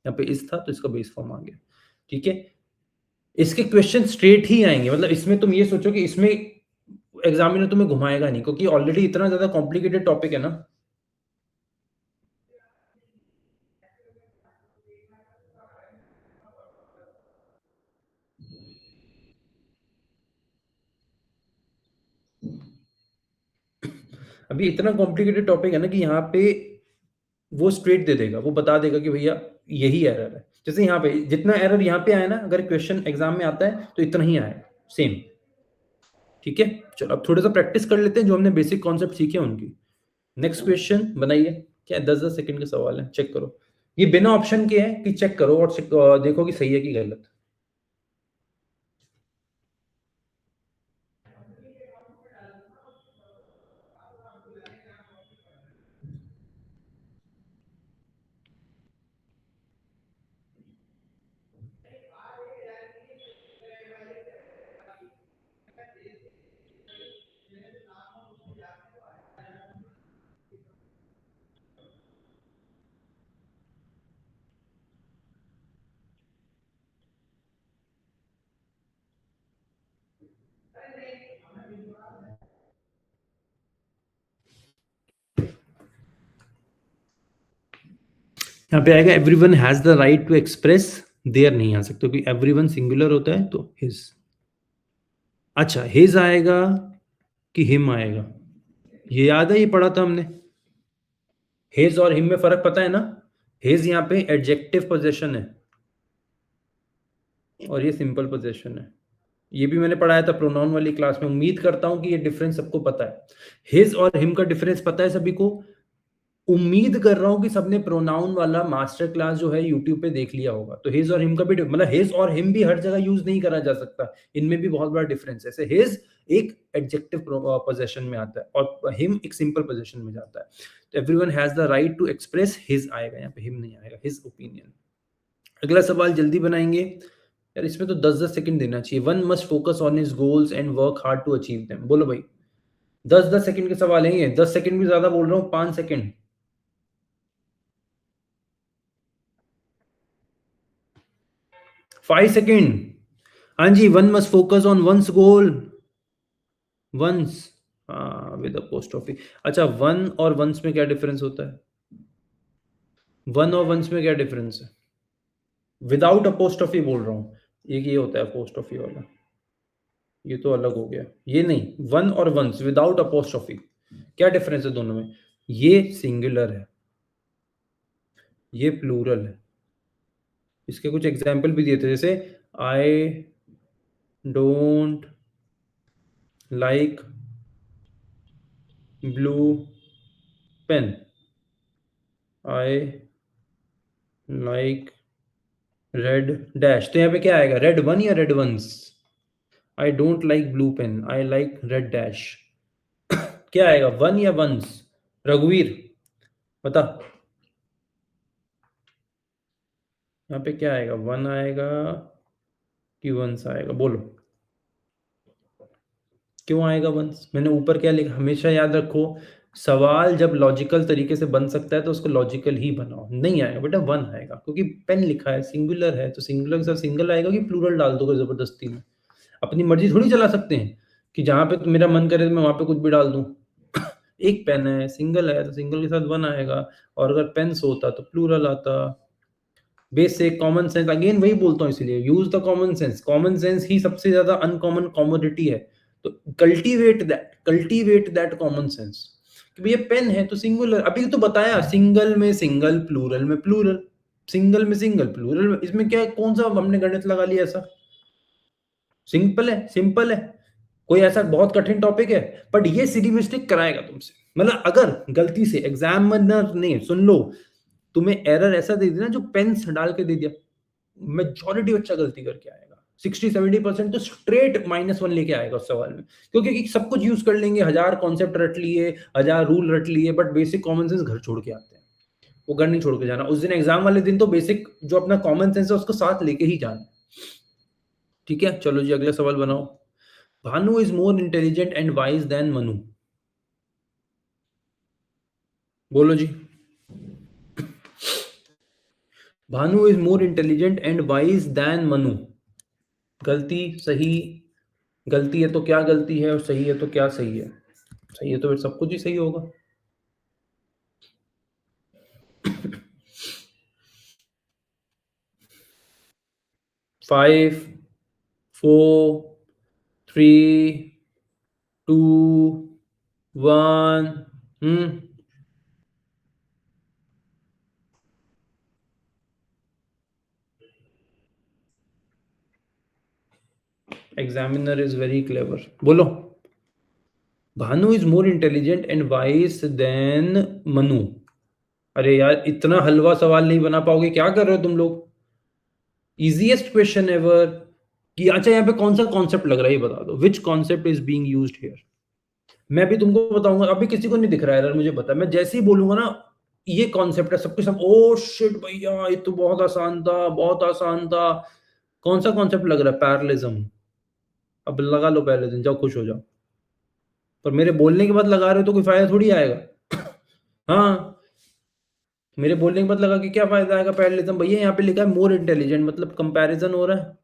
यहाँ पे इस था तो इसका बेस फॉर्म आ गया। ठीक है, इसके क्वेश्चन स्ट्रेट ही आएंगे, मतलब इसमें तुम ये सोचो कि इसमें एग्जामिनर तुम्हें घुमाएगा नहीं, क्योंकि ऑलरेडी इतना ज्यादा कॉम्प्लिकेटेड टॉपिक है ना। अभी इतना कॉम्प्लिकेटेड टॉपिक है ना कि यहाँ पे वो स्ट्रेट दे देगा, वो बता देगा कि भैया यही एरर है। जैसे यहाँ पे जितना एरर यहाँ पे आया ना, अगर क्वेश्चन एग्जाम में आता है तो इतना ही आया, सेम। ठीक है, चलो अब थोड़ा सा प्रैक्टिस कर लेते हैं, जो हमने बेसिक कॉन्सेप्ट सीखे उनकी। नेक्स्ट क्वेश्चन बनाइए। क्या 10-10 सेकंड का सवाल है, चेक करो। ये बिना ऑप्शन के है कि चेक करो और देखो कि सही है कि गलत। यहाँ पे आएगा everyone has the right to express, their नहीं आ सकता क्योंकि एवरीवन सिंगुलर होता है, तो हिज। अच्छा, हिज आएगा कि हिम आएगा? ये याद है, ये पढ़ा था हमने। हिज और हिम में फर्क पता है ना? हिज यहाँ पे एडजेक्टिव पोजेशन है और ये सिंपल पोजेशन है। ये भी मैंने पढ़ाया था प्रोनाउन वाली क्लास में, उम्मीद करता हूं कि ये डिफरेंस सबको पता है। हिज और हिम का डिफरेंस पता है सभी को? उम्मीद कर रहा हूँ कि सबने प्रोनाउन वाला मास्टर क्लास जो है यूट्यूब पे देख लिया होगा। तो हिज और हिम का भी मतलब हिज और हिम भी हर जगह यूज नहीं करा जा सकता, इनमें भी बहुत बड़ा डिफरेंस है। जैसे हिज एक एडजेक्टिव पोजेशन में आता है और हिम एक सिंपल पोजेशन में जाता है। तो everyone has the right to express, his आएगा यहाँ पे, हिम नहीं आएगा, हिज ओपिनियन। अगला सवाल जल्दी बनाएंगे यार, इसमें तो 10-10 सेकंड देना चाहिए। One must focus on his goals and work hard to achieve them. बोलो भाई, 10-10 सेकंड के सवाल है ये, 10 सेकंड भी ज्यादा बोल रहा हूँ, 5 सेकंड। 5 सेकेंड। हाँ जी, one must focus on one's goal. One's, हाँ विद अपोस्ट्रोफी। अच्छा, वन और वंस में क्या डिफरेंस होता है? वन और वंस में क्या डिफरेंस है? विदाउट अपोस्ट्रोफी बोल रहा हूँ, एक ये होता है अपोस्ट्रोफी वाला, ये तो अलग हो गया। ये नहीं, वन और वंस विदाउट अपोस्ट्रोफी, क्या डिफरेंस है दोनों में? ये सिंगुलर है, ये प्लूरल है। इसके कुछ एग्जाम्पल भी दिए थे, जैसे I don't like blue pen, I like red dash. तो यहाँ पे क्या आएगा, रेड वन या red ones? I don't like blue pen, I like red dash, क्या आएगा, वन या वंस? रघुवीर बता, यहाँ पे क्या आएगा, वन आएगा कि वंस आएगा? बोलो, क्यों आएगा वंस? मैंने ऊपर क्या लिखा, हमेशा याद रखो, सवाल जब लॉजिकल तरीके से बन सकता है तो उसको लॉजिकल ही बनाओ। नहीं आएगा बेटा, वन आएगा, क्योंकि पेन लिखा है, सिंगुलर है, तो सिंगुलर के साथ सिंगल आएगा कि प्लूरल डाल दोगे जबरदस्ती में? अपनी मर्जी थोड़ी चला सकते हैं कि जहां पे तो मेरा मन करे तो मैं वहां पे कुछ भी डाल दूं। एक पेन है, सिंगल है, तो सिंगल के साथ वन आएगा, और अगर पेन्स होता तो प्लूरल आता। बेसिक कॉमन सेंस, अगेन वही बोलता हूँ, इसलिए use the common sense. Common sense ही सबसे ज्यादा अनकॉमन कॉमोडिटी है, तो कल्टीवेट दैट कॉमन सेंस कि भैया पेन है तो सिंगुलर, अभी तो बताया, सिंगल में सिंगल, प्लूरल में प्लूरल, सिंगल में सिंगल, प्लूरल में, इसमें क्या है, कौन सा हमने गणित लगा लिया ऐसा? सिंपल है, सिंपल है, कोई ऐसा बहुत कठिन टॉपिक है? बट ये सिली मिस्टेक कराएगा तुमसे, मतलब अगर गलती से एग्जामिनर ने, सुन लो, तुम्हें एरर ऐसा दे दिया ना, जो पेन्स डाल के दे दिया, मेजॉरिटी बच्चा गलती करके आएगा, 60-70% तो स्ट्रेट -1 लेके आएगा उस सवाल में, क्योंकि सब कुछ यूज कर लेंगे, 1000 कॉन्सेप्ट रट लिए, 1000 रूल रट लिए, बट बेसिक कॉमन सेंस घर छोड़ के आते हैं। वो घर नहीं छोड़ के जाना, उस दिन एग्जाम वाले दिन तो बेसिक जो अपना कॉमन सेंस है उसको साथ लेके ही जाना। ठीक है, चलो जी अगला सवाल बनाओ। Bhanu is more intelligent and wise than Manu. बोलो जी। Bhanu is more intelligent and wise than Manu. गलती, सही? गलती है तो क्या गलती है, और सही है तो क्या सही है? सही है तो फिर सब कुछ ही सही होगा। 5 4 3 2 1। Examiner is very clever. बोलो, Bhanu is more intelligent and wise than Manu. अरे यार, इतना हलवा सवाल नहीं बना पाओगे, क्या कर रहे हो तुम लोग? Easiest question ever. कि अच्छा, यहाँ पे कौन सा कॉन्सेप्ट लग रहा है ये बता दो, विच concept is being used here? मैं भी तुमको बताऊंगा, अभी किसी को नहीं दिख रहा है एरर, मुझे पता है, मैं जैसे ही बोलूंगा ना, ये कॉन्सेप्ट है, सबके सब ओ शिट भैया, ये तो बहुत आसान था, बहुत आसान था। कौन सा कॉन्सेप्ट लग रहा है? पैरेललिज्म। अब लगा लो पैरेललिज्म, जाओ खुश हो जाओ। पर मेरे बोलने के बाद लगा रहे हो तो कोई फायदा थोड़ी आएगा। हाँ, मेरे बोलने के बाद लगा कि क्या फायदा आएगा पैरेललिज्म? भैया यहाँ पे लिखा है मोर इंटेलिजेंट, मतलब कंपैरिजन हो रहा है,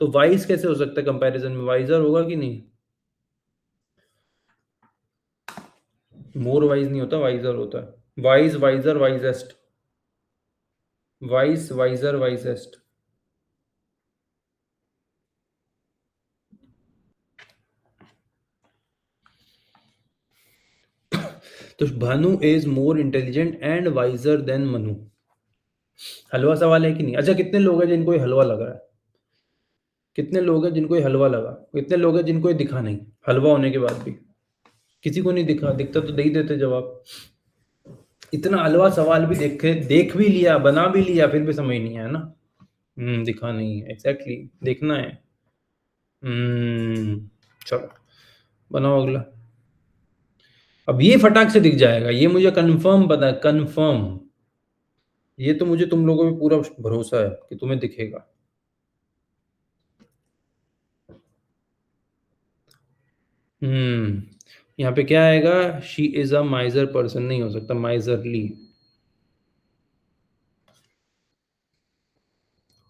तो वाइज कैसे हो सकता है? कंपैरिजन में वाइजर होगा कि नहीं? मोर वाइज नहीं होता, वाइजर होता है। Wise, wiser, wisest, wise, wiser, wisest. तो Bhanu is more intelligent and wiser than Manu. हलवा सवाल है कि नहीं? अच्छा, कितने लोग हैं जिनको ये हलवा लग रहा है? कितने लोग हैं जिनको ये हलवा लगा? कितने लोग हैं जिनको ये दिखा नहीं, हलवा होने के बाद भी? किसी को नहीं दिखा, दिखता तो दे ही देते जवाब। इतना हलवा सवाल भी देख भी लिया, बना भी लिया, फिर भी समझ नहीं आया ना। दिखा नहीं है, एग्जैक्टली देखना है। चलो बनाओ अगला। अब ये फटाक से दिख जाएगा, ये मुझे कंफर्म पता है, कंफर्म। ये तो मुझे तुम लोगों पे पूरा भरोसा है कि तुम्हें दिखेगा। यहाँ पे क्या आएगा? शी इज अ माइजर पर्सन, नहीं हो सकता, माइजरली।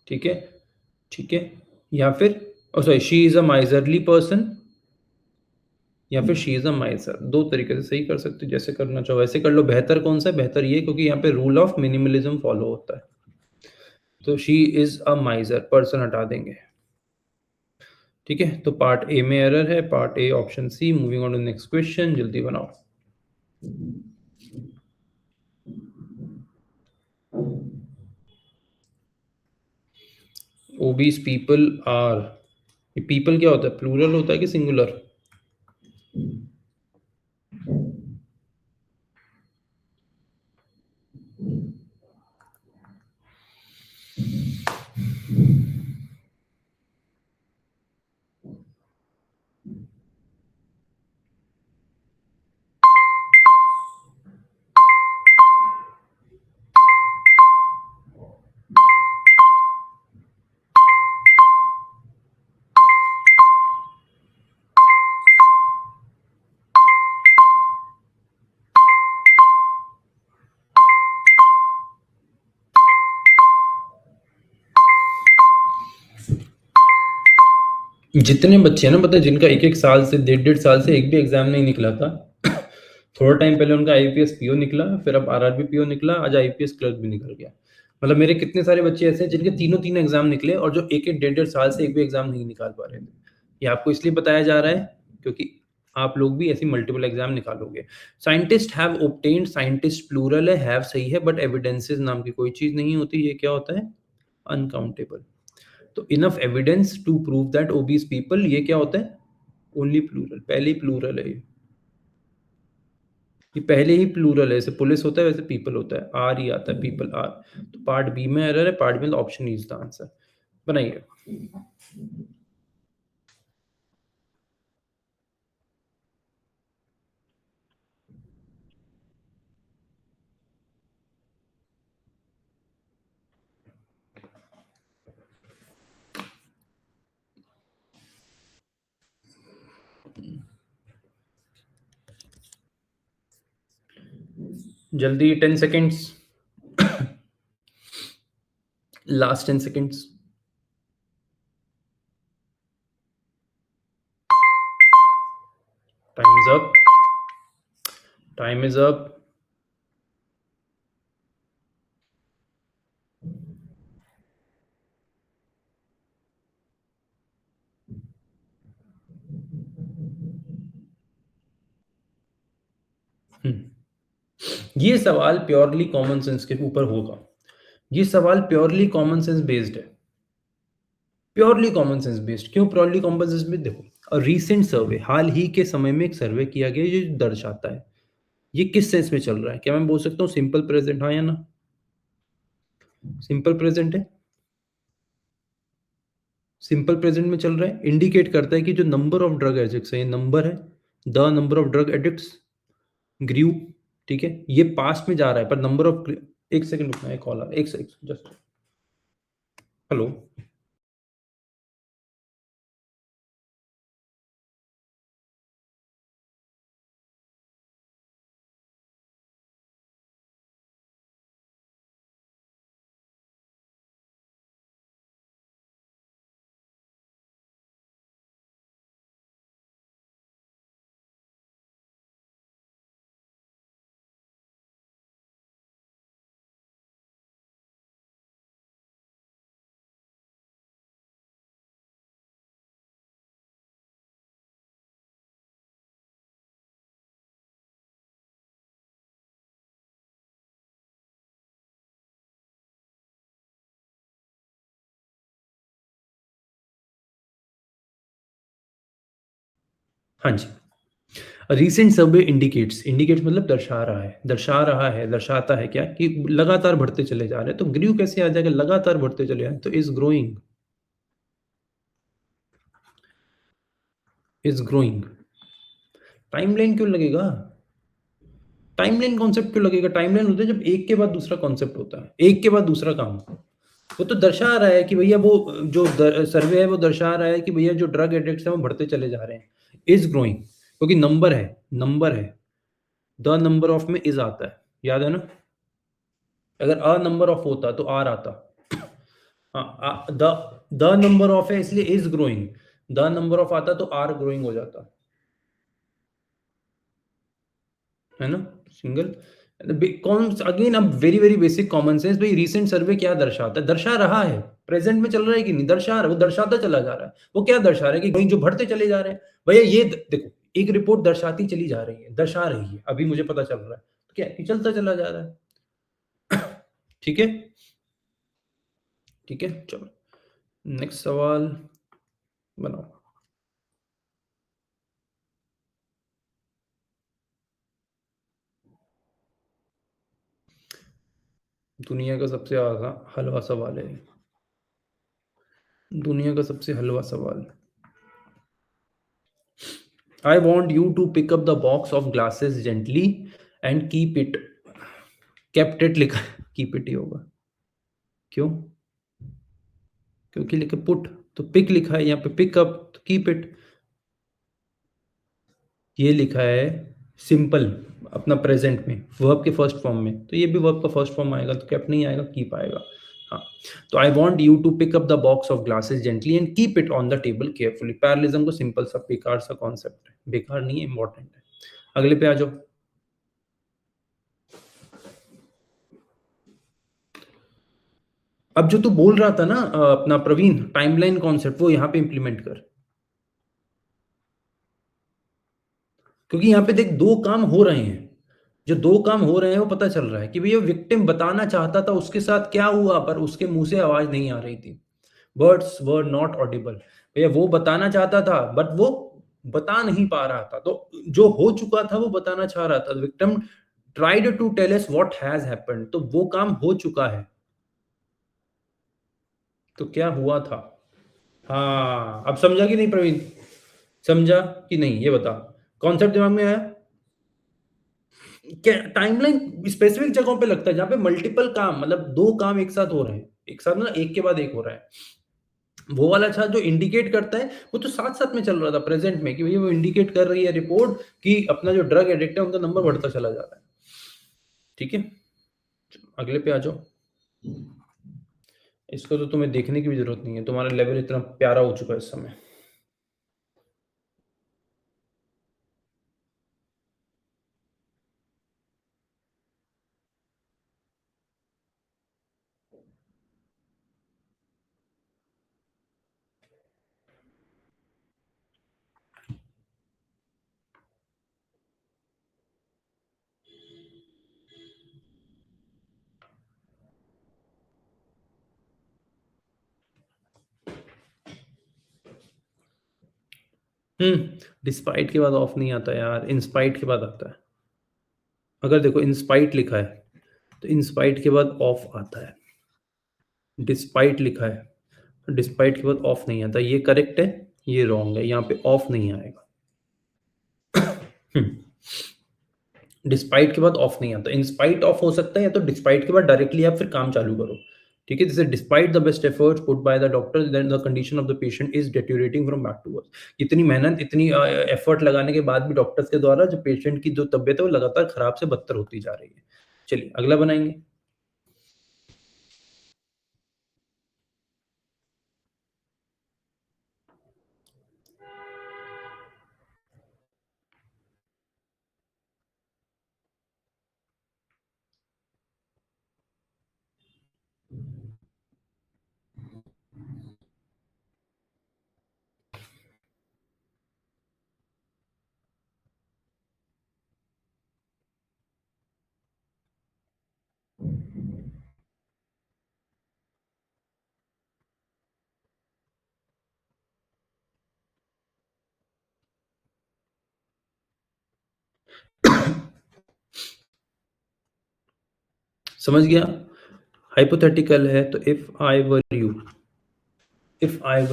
ठीक है, ठीक है, या फिर sorry, she is a miserly person या फिर शी इज अ माइजर, दो तरीके से सही कर सकते हो, जैसे करना चाहो वैसे कर लो। बेहतर कौन सा है? बेहतर ये, क्योंकि यहाँ पे रूल ऑफ मिनिमलिज्म फॉलो होता है। तो शी इज अ माइजर, पर्सन हटा देंगे। ठीक है, तो पार्ट ए में एरर है, part A option C. Moving on to next question, जल्दी बनाओ। ओबीस पीपल आर, ये पीपल क्या होता है? प्लूरल होता है कि सिंगुलर? जितने बच्चे हैं ना, पता है, जिनका एक एक साल से, डेढ़ डेढ़ साल से एक भी एग्जाम नहीं निकला था, थोड़ा टाइम पहले उनका आईपीएस पीओ निकला, फिर अब आरआरबी पीओ निकला, आज आईपीएस क्लर्क भी निकल गया। मतलब मेरे कितने सारे बच्चे ऐसे हैं जिनके तीनों तीन एग्जाम निकले, और जो एक एक डेढ़ डेढ़ साल से एक भी एग्जाम नहीं निकाल पा रहे थे। ये आपको इसलिए बताया जा रहा है क्योंकि आप लोग भी ऐसी मल्टीपल एग्जाम निकालोगे। Scientist have obtained, scientist plural है, हैव सही है, बट एविडेंसेस नाम की कोई चीज नहीं होती। ये क्या होता है? अनकाउंटेबल। तो enough evidence to prove that obese people, ये क्या होता है? ओनली प्लूरल, पहले ही प्लूरल है ये पहले ही प्लूरल है। जैसे पुलिस होता है वैसे पीपल होता है, आर ही आता है, पीपल आर। तो पार्ट बी में एरर है, पार्ट में ऑप्शन इज द आंसर। बनाइए। जल्दी, 10 seconds, last 10 seconds. Time is up, time is up. ये सवाल प्योरली कॉमन सेंस के ऊपर होगा। ये सवाल प्योरली कॉमन सेंस बेस्ड है, प्योरली कॉमन सेंस बेस्ड। क्यों प्योरली कॉमन सेंस बेस्ड? देखो, रीसेंट सर्वे, हाल ही के समय में एक सर्वे किया गया जो दर्शाता है, ये किस सेंस में चल रहा है। क्या मैं बोल सकता हूँ सिंपल प्रेजेंट, हाँ या ना? सिंपल प्रेजेंट है, सिंपल प्रेजेंट में चल रहा है। इंडिकेट करता है कि जो नंबर ऑफ ड्रग एडिक्ट्स है, ये नंबर है, the number of drug addicts grieve. ठीक है, ये पास्ट में जा रहा है, पर नंबर ऑफ, एक सेकंड रुकना है, कॉल आ रहा है, एक सेकंड जस्ट। हेलो। हाँ जी। रीसेंट सर्वे इंडिकेट्स, इंडिकेट्स मतलब दर्शा रहा है, दर्शा रहा है, दर्शाता है क्या कि लगातार बढ़ते चले जा रहे हैं। तो ग्रीव कैसे आ जाएगा? लगातार बढ़ते चले जाए तो is growing, is growing. Timeline क्यों लगेगा? टाइमलाइन कॉन्सेप्ट क्यों लगेगा? टाइमलाइन होता है जब एक के बाद दूसरा कॉन्सेप्ट होता है, एक के बाद दूसरा काम। वो तो दर्शा रहा है कि भैया वो जो सर्वे है वो दर्शा रहा है कि भैया जो ड्रग एडिक्ट्स हैं वो बढ़ते चले जा रहे हैं। इज ग्रोइंग, क्योंकि नंबर है, नंबर है, द नंबर ऑफ में इज आता है, याद है ना? अगर अ नंबर ऑफ होता तो आर आता। हाँ, द नंबर ऑफ है इसलिए is growing. The number of आता तो आर ग्रोइंग हो जाता, है ना? सिंगल कौन अगेन अब very very basic common sense भाई, रीसेंट सर्वे क्या दर्शाता है? दर्शा रहा है, प्रेजेंट में चल रहा है कि नहीं, दर्शा रहा है, वो दर्शाता चला जा रहा है। वो क्या दर्शा रहा है कि कहीं जो बढ़ते चले जा रहे हैं भैया, ये देखो, एक रिपोर्ट दर्शाती चली जा रही है, दर्शा रही है, अभी मुझे पता चल रहा है, तो क्या है? चलता चला जा रहा है। ठीक है, ठीक है, चलो नेक्स्ट सवाल बनाओ। दुनिया का सबसे हलवा सवाल है, दुनिया का सबसे हलवा सवाल। I want you to pick up the box of glasses gently and keep it. Kept it लिखा है, keep it ही होगा। क्यों? क्योंकि लिखा पुट, तो पिक लिखा है यहाँ पे, पिक अप तो कीप इट। ये लिखा है सिंपल अपना प्रेजेंट में, वर्ब के फर्स्ट फॉर्म में, तो ये भी वर्ब का फर्स्ट फॉर्म आएगा, तो केप्ट नहीं आएगा, कीप आएगा। हाँ, तो I want you to pick up the box of glasses gently and keep it on the table carefully. Parallelism को सिंपल सा बेकार सा कॉन्सेप्ट है, बेकार नहीं है, इंपॉर्टेंट है। अगले पे आ जाओ। अब जो तू बोल रहा था ना अपना प्रवीण, टाइमलाइन कॉन्सेप्ट, वो यहाँ पे इंप्लीमेंट कर, क्योंकि यहाँ पे देख दो काम हो रहे हैं, जो दो काम हो रहे हैं वो पता चल रहा है कि भैया विक्टिम बताना चाहता था उसके साथ क्या हुआ, पर उसके मुंह से आवाज नहीं आ रही थी, वर्ड्स वर नॉट ऑडिबल। भैया वो बताना चाहता था बट वो बता नहीं पा रहा था, तो जो हो चुका था वो बताना चाह रहा था। Victim tried to tell us what has happened, तो वो काम हो चुका है, तो क्या हुआ था? हाँ, अब समझा कि नहीं प्रवीण? समझा कि नहीं ये बता, कॉन्सेप्ट दिमाग में आया? क्या टाइमलाइन स्पेसिफिक जगहों पे लगता है जहां पे मल्टीपल काम, मतलब दो काम एक साथ हो रहे हैं, एक साथ ना, एक के बाद एक हो रहा है। वो वाला था जो इंडिकेट करता है, वो तो साथ साथ में चल रहा था प्रेजेंट में, कि भैया वो इंडिकेट कर रही है रिपोर्ट कि अपना जो ड्रग एडिक्ट है उनका नंबर बढ़ता चला जा रहा है। ठीक है, अगले पे आ जाओ। इसको तो तुम्हें देखने की भी जरूरत नहीं है, तुम्हारा लेवल इतना प्यारा हो चुका है इस समय। डिस्पाइट के बाद ऑफ नहीं आता यार, इंस्पाइट के बाद आता है। अगर देखो इंस्पाइट लिखा है तो इंस्पाइट के बाद ऑफ आता है, डिस्पाइट लिखा है, डिस्पाइट के बाद ऑफ नहीं आता, ये करेक्ट है, ये रॉन्ग है, यहाँ पे ऑफ नहीं आएगा। डिस्पाइट के बाद ऑफ नहीं आता, इंस्पाइट ऑफ हो सकता है, या तो डिस्पाइट के बाद डायरेक्टली आप फिर काम चालू करो। ठीक है, जैसे despite the best efforts put by the doctor then the condition of the patient is deteriorating from back to worse. इतनी मेहनत, इतनी एफर्ट लगाने के बाद भी डॉक्टर्स के द्वारा जो पेशेंट की जो तबियत है वो लगातार खराब से बदतर होती जा रही है। चलिए अगला बनाएंगे। समझ गया? हाइपोथेटिकल है, तो if I were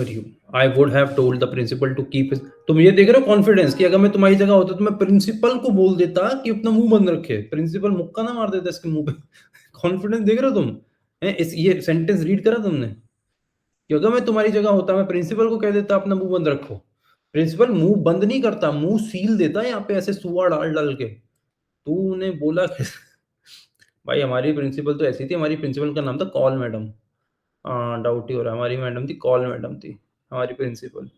you I would have told the principal to keep. तुम ये देख रहे हो कॉन्फिडेंस, कि अगर मैं तुम्हारी जगह होता तो मैं प्रिंसिपल को बोल देता कि अपना मुंह बंद रखे, प्रिंसिपल मुक्का ना मार देता इसके मुंह पे। कॉन्फिडेंस देख रहे हो तुम? ये सेंटेंस रीड करा तुमने, कि अगर मैं तुम्हारी जगह होता मैं प्रिंसिपल को कह देता अपना मुंह बंद रखो। प्रिंसिपल मुंह बंद नहीं करता, मुंह सील देता है यहाँ पे ऐसे सुआ डाल डाल के। तूने बोला भाई हमारी प्रिंसिपल तो ऐसी थी, हमारी प्रिंसिपल का नाम था कॉल मैडम। हाँ डाउट ही हो रहा है, हमारी मैडम थी कॉल मैडम थी हमारी प्रिंसिपल।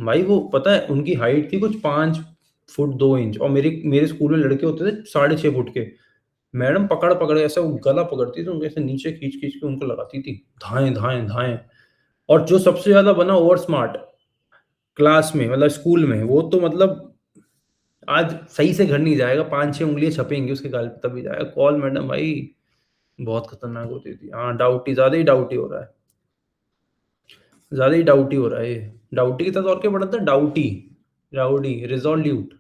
भाई वो पता है उनकी हाइट थी कुछ 5 फुट 2 इंच और मेरे मेरे स्कूल में लड़के होते थे 6.5 फुट के। मैडम पकड़-पकड़ ऐसा गला पकड़ती थी उनको ऐसे नीचे खींच-खींच के उनको लगाती थी। धाएँ, धाएँ, धाएँ और जो सबसे ज़्यादा बना ओवर स्मार्ट क्लास में मतलब स्कूल में वो तो मतलब आज सही से घर नहीं जाएगा, 5-6 उँगलियाँ छपेंगी उसके गाल पे तभी जाएगा। कॉल मैडम भाई बहुत खतरनाक होती थी। हाँ, डाउटी ज़्यादा ही डाउटी हो रहा है। ज़्यादा ही डाउटी हो रहा है ये। डाउटी के साथ और क्या पढ़ा था? डाउटी, राउडी, रिज़ोल्यूट,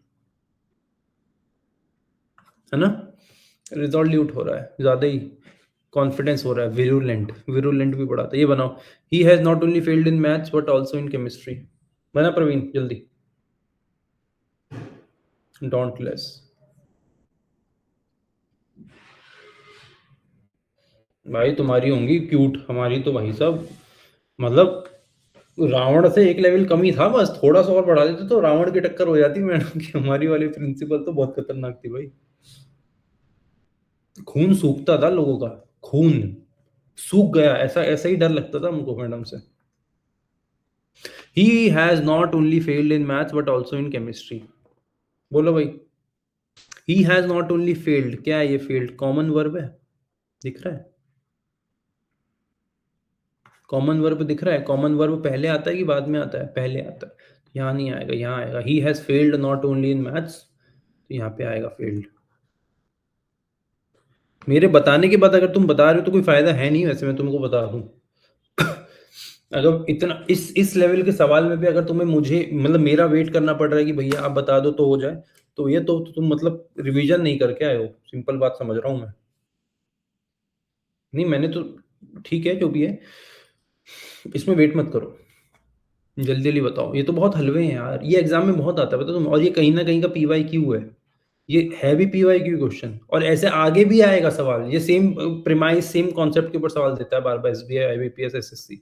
है ना? रिज़ोल्यूट हो रहा है, ज़्यादा ही कॉन्फिडेंस हो रहा है, विरुलेंट, विरुलेंट भी पढ़ा था। ये बनाओ, he has not only failed in maths but also in chemistry. बना प्रवीण जल्दी। डॉन्टलेस। भाई तुम्हारी होंगी क्यूट, हमारी तो भाई साहब मतलब रावण से एक लेवल कम ही था बस, थोड़ा-सा और बढ़ा देते तो रावण की टक्कर हो जाती मैडम की। हमारी वाली प्रिंसिपल तो बहुत खतरनाक थी भाई। खून सूखता था लोगों का, खून सूख गया ऐसा ऐसा ही डर लगता था हमको मैडम से। He has not only failed in maths but also in chemistry. बोलो भाई। He has not only failed, क्या है ये फेल्ड? कॉमन वर्ब है, दिख रहा है? कॉमन वर्ब दिख रहा है? कॉमन वर्ब पहले आता है कि बाद में आता है? पहले आता है। यहाँ नहीं आएगा, यहाँ आएगा। He has failed not only in maths, तो यहाँ पे आएगा फेल्ड। मेरे बताने के बाद अगर तुम बता रहे हो तो कोई फ़ायदा है नहीं वैसे मैं तुमको बता दूँ। अगर इतना इस लेवल के सवाल में भी अगर तुम्हें मुझे मतलब मेरा वेट करना पड़ रहा है कि भैया आप बता दो तो हो जाए, तो ये तो तुम मतलब रिवीजन नहीं करके आए हो, सिंपल बात समझ रहा हूँ मैं। नहीं मैंने तो ठीक है जो भी है, इसमें वेट मत करो। जल्दी-जल्दी बताओ, ये तो बहुत हलवे हैं यार, ये एग्ज़ाम में बहुत आता है पता है तुम्हें और ये कहीं न कहीं का पीवाईक्यू है। ये है भी पीवाईक्यू क्वेश्चन और ऐसे आगे भी आएगा सवाल, ये सेम प्रीमाइस सेम कॉन्सेप्ट के ऊपर सवाल देता है बार-बार एसबीआई, आईबीपीएस, एसएससी।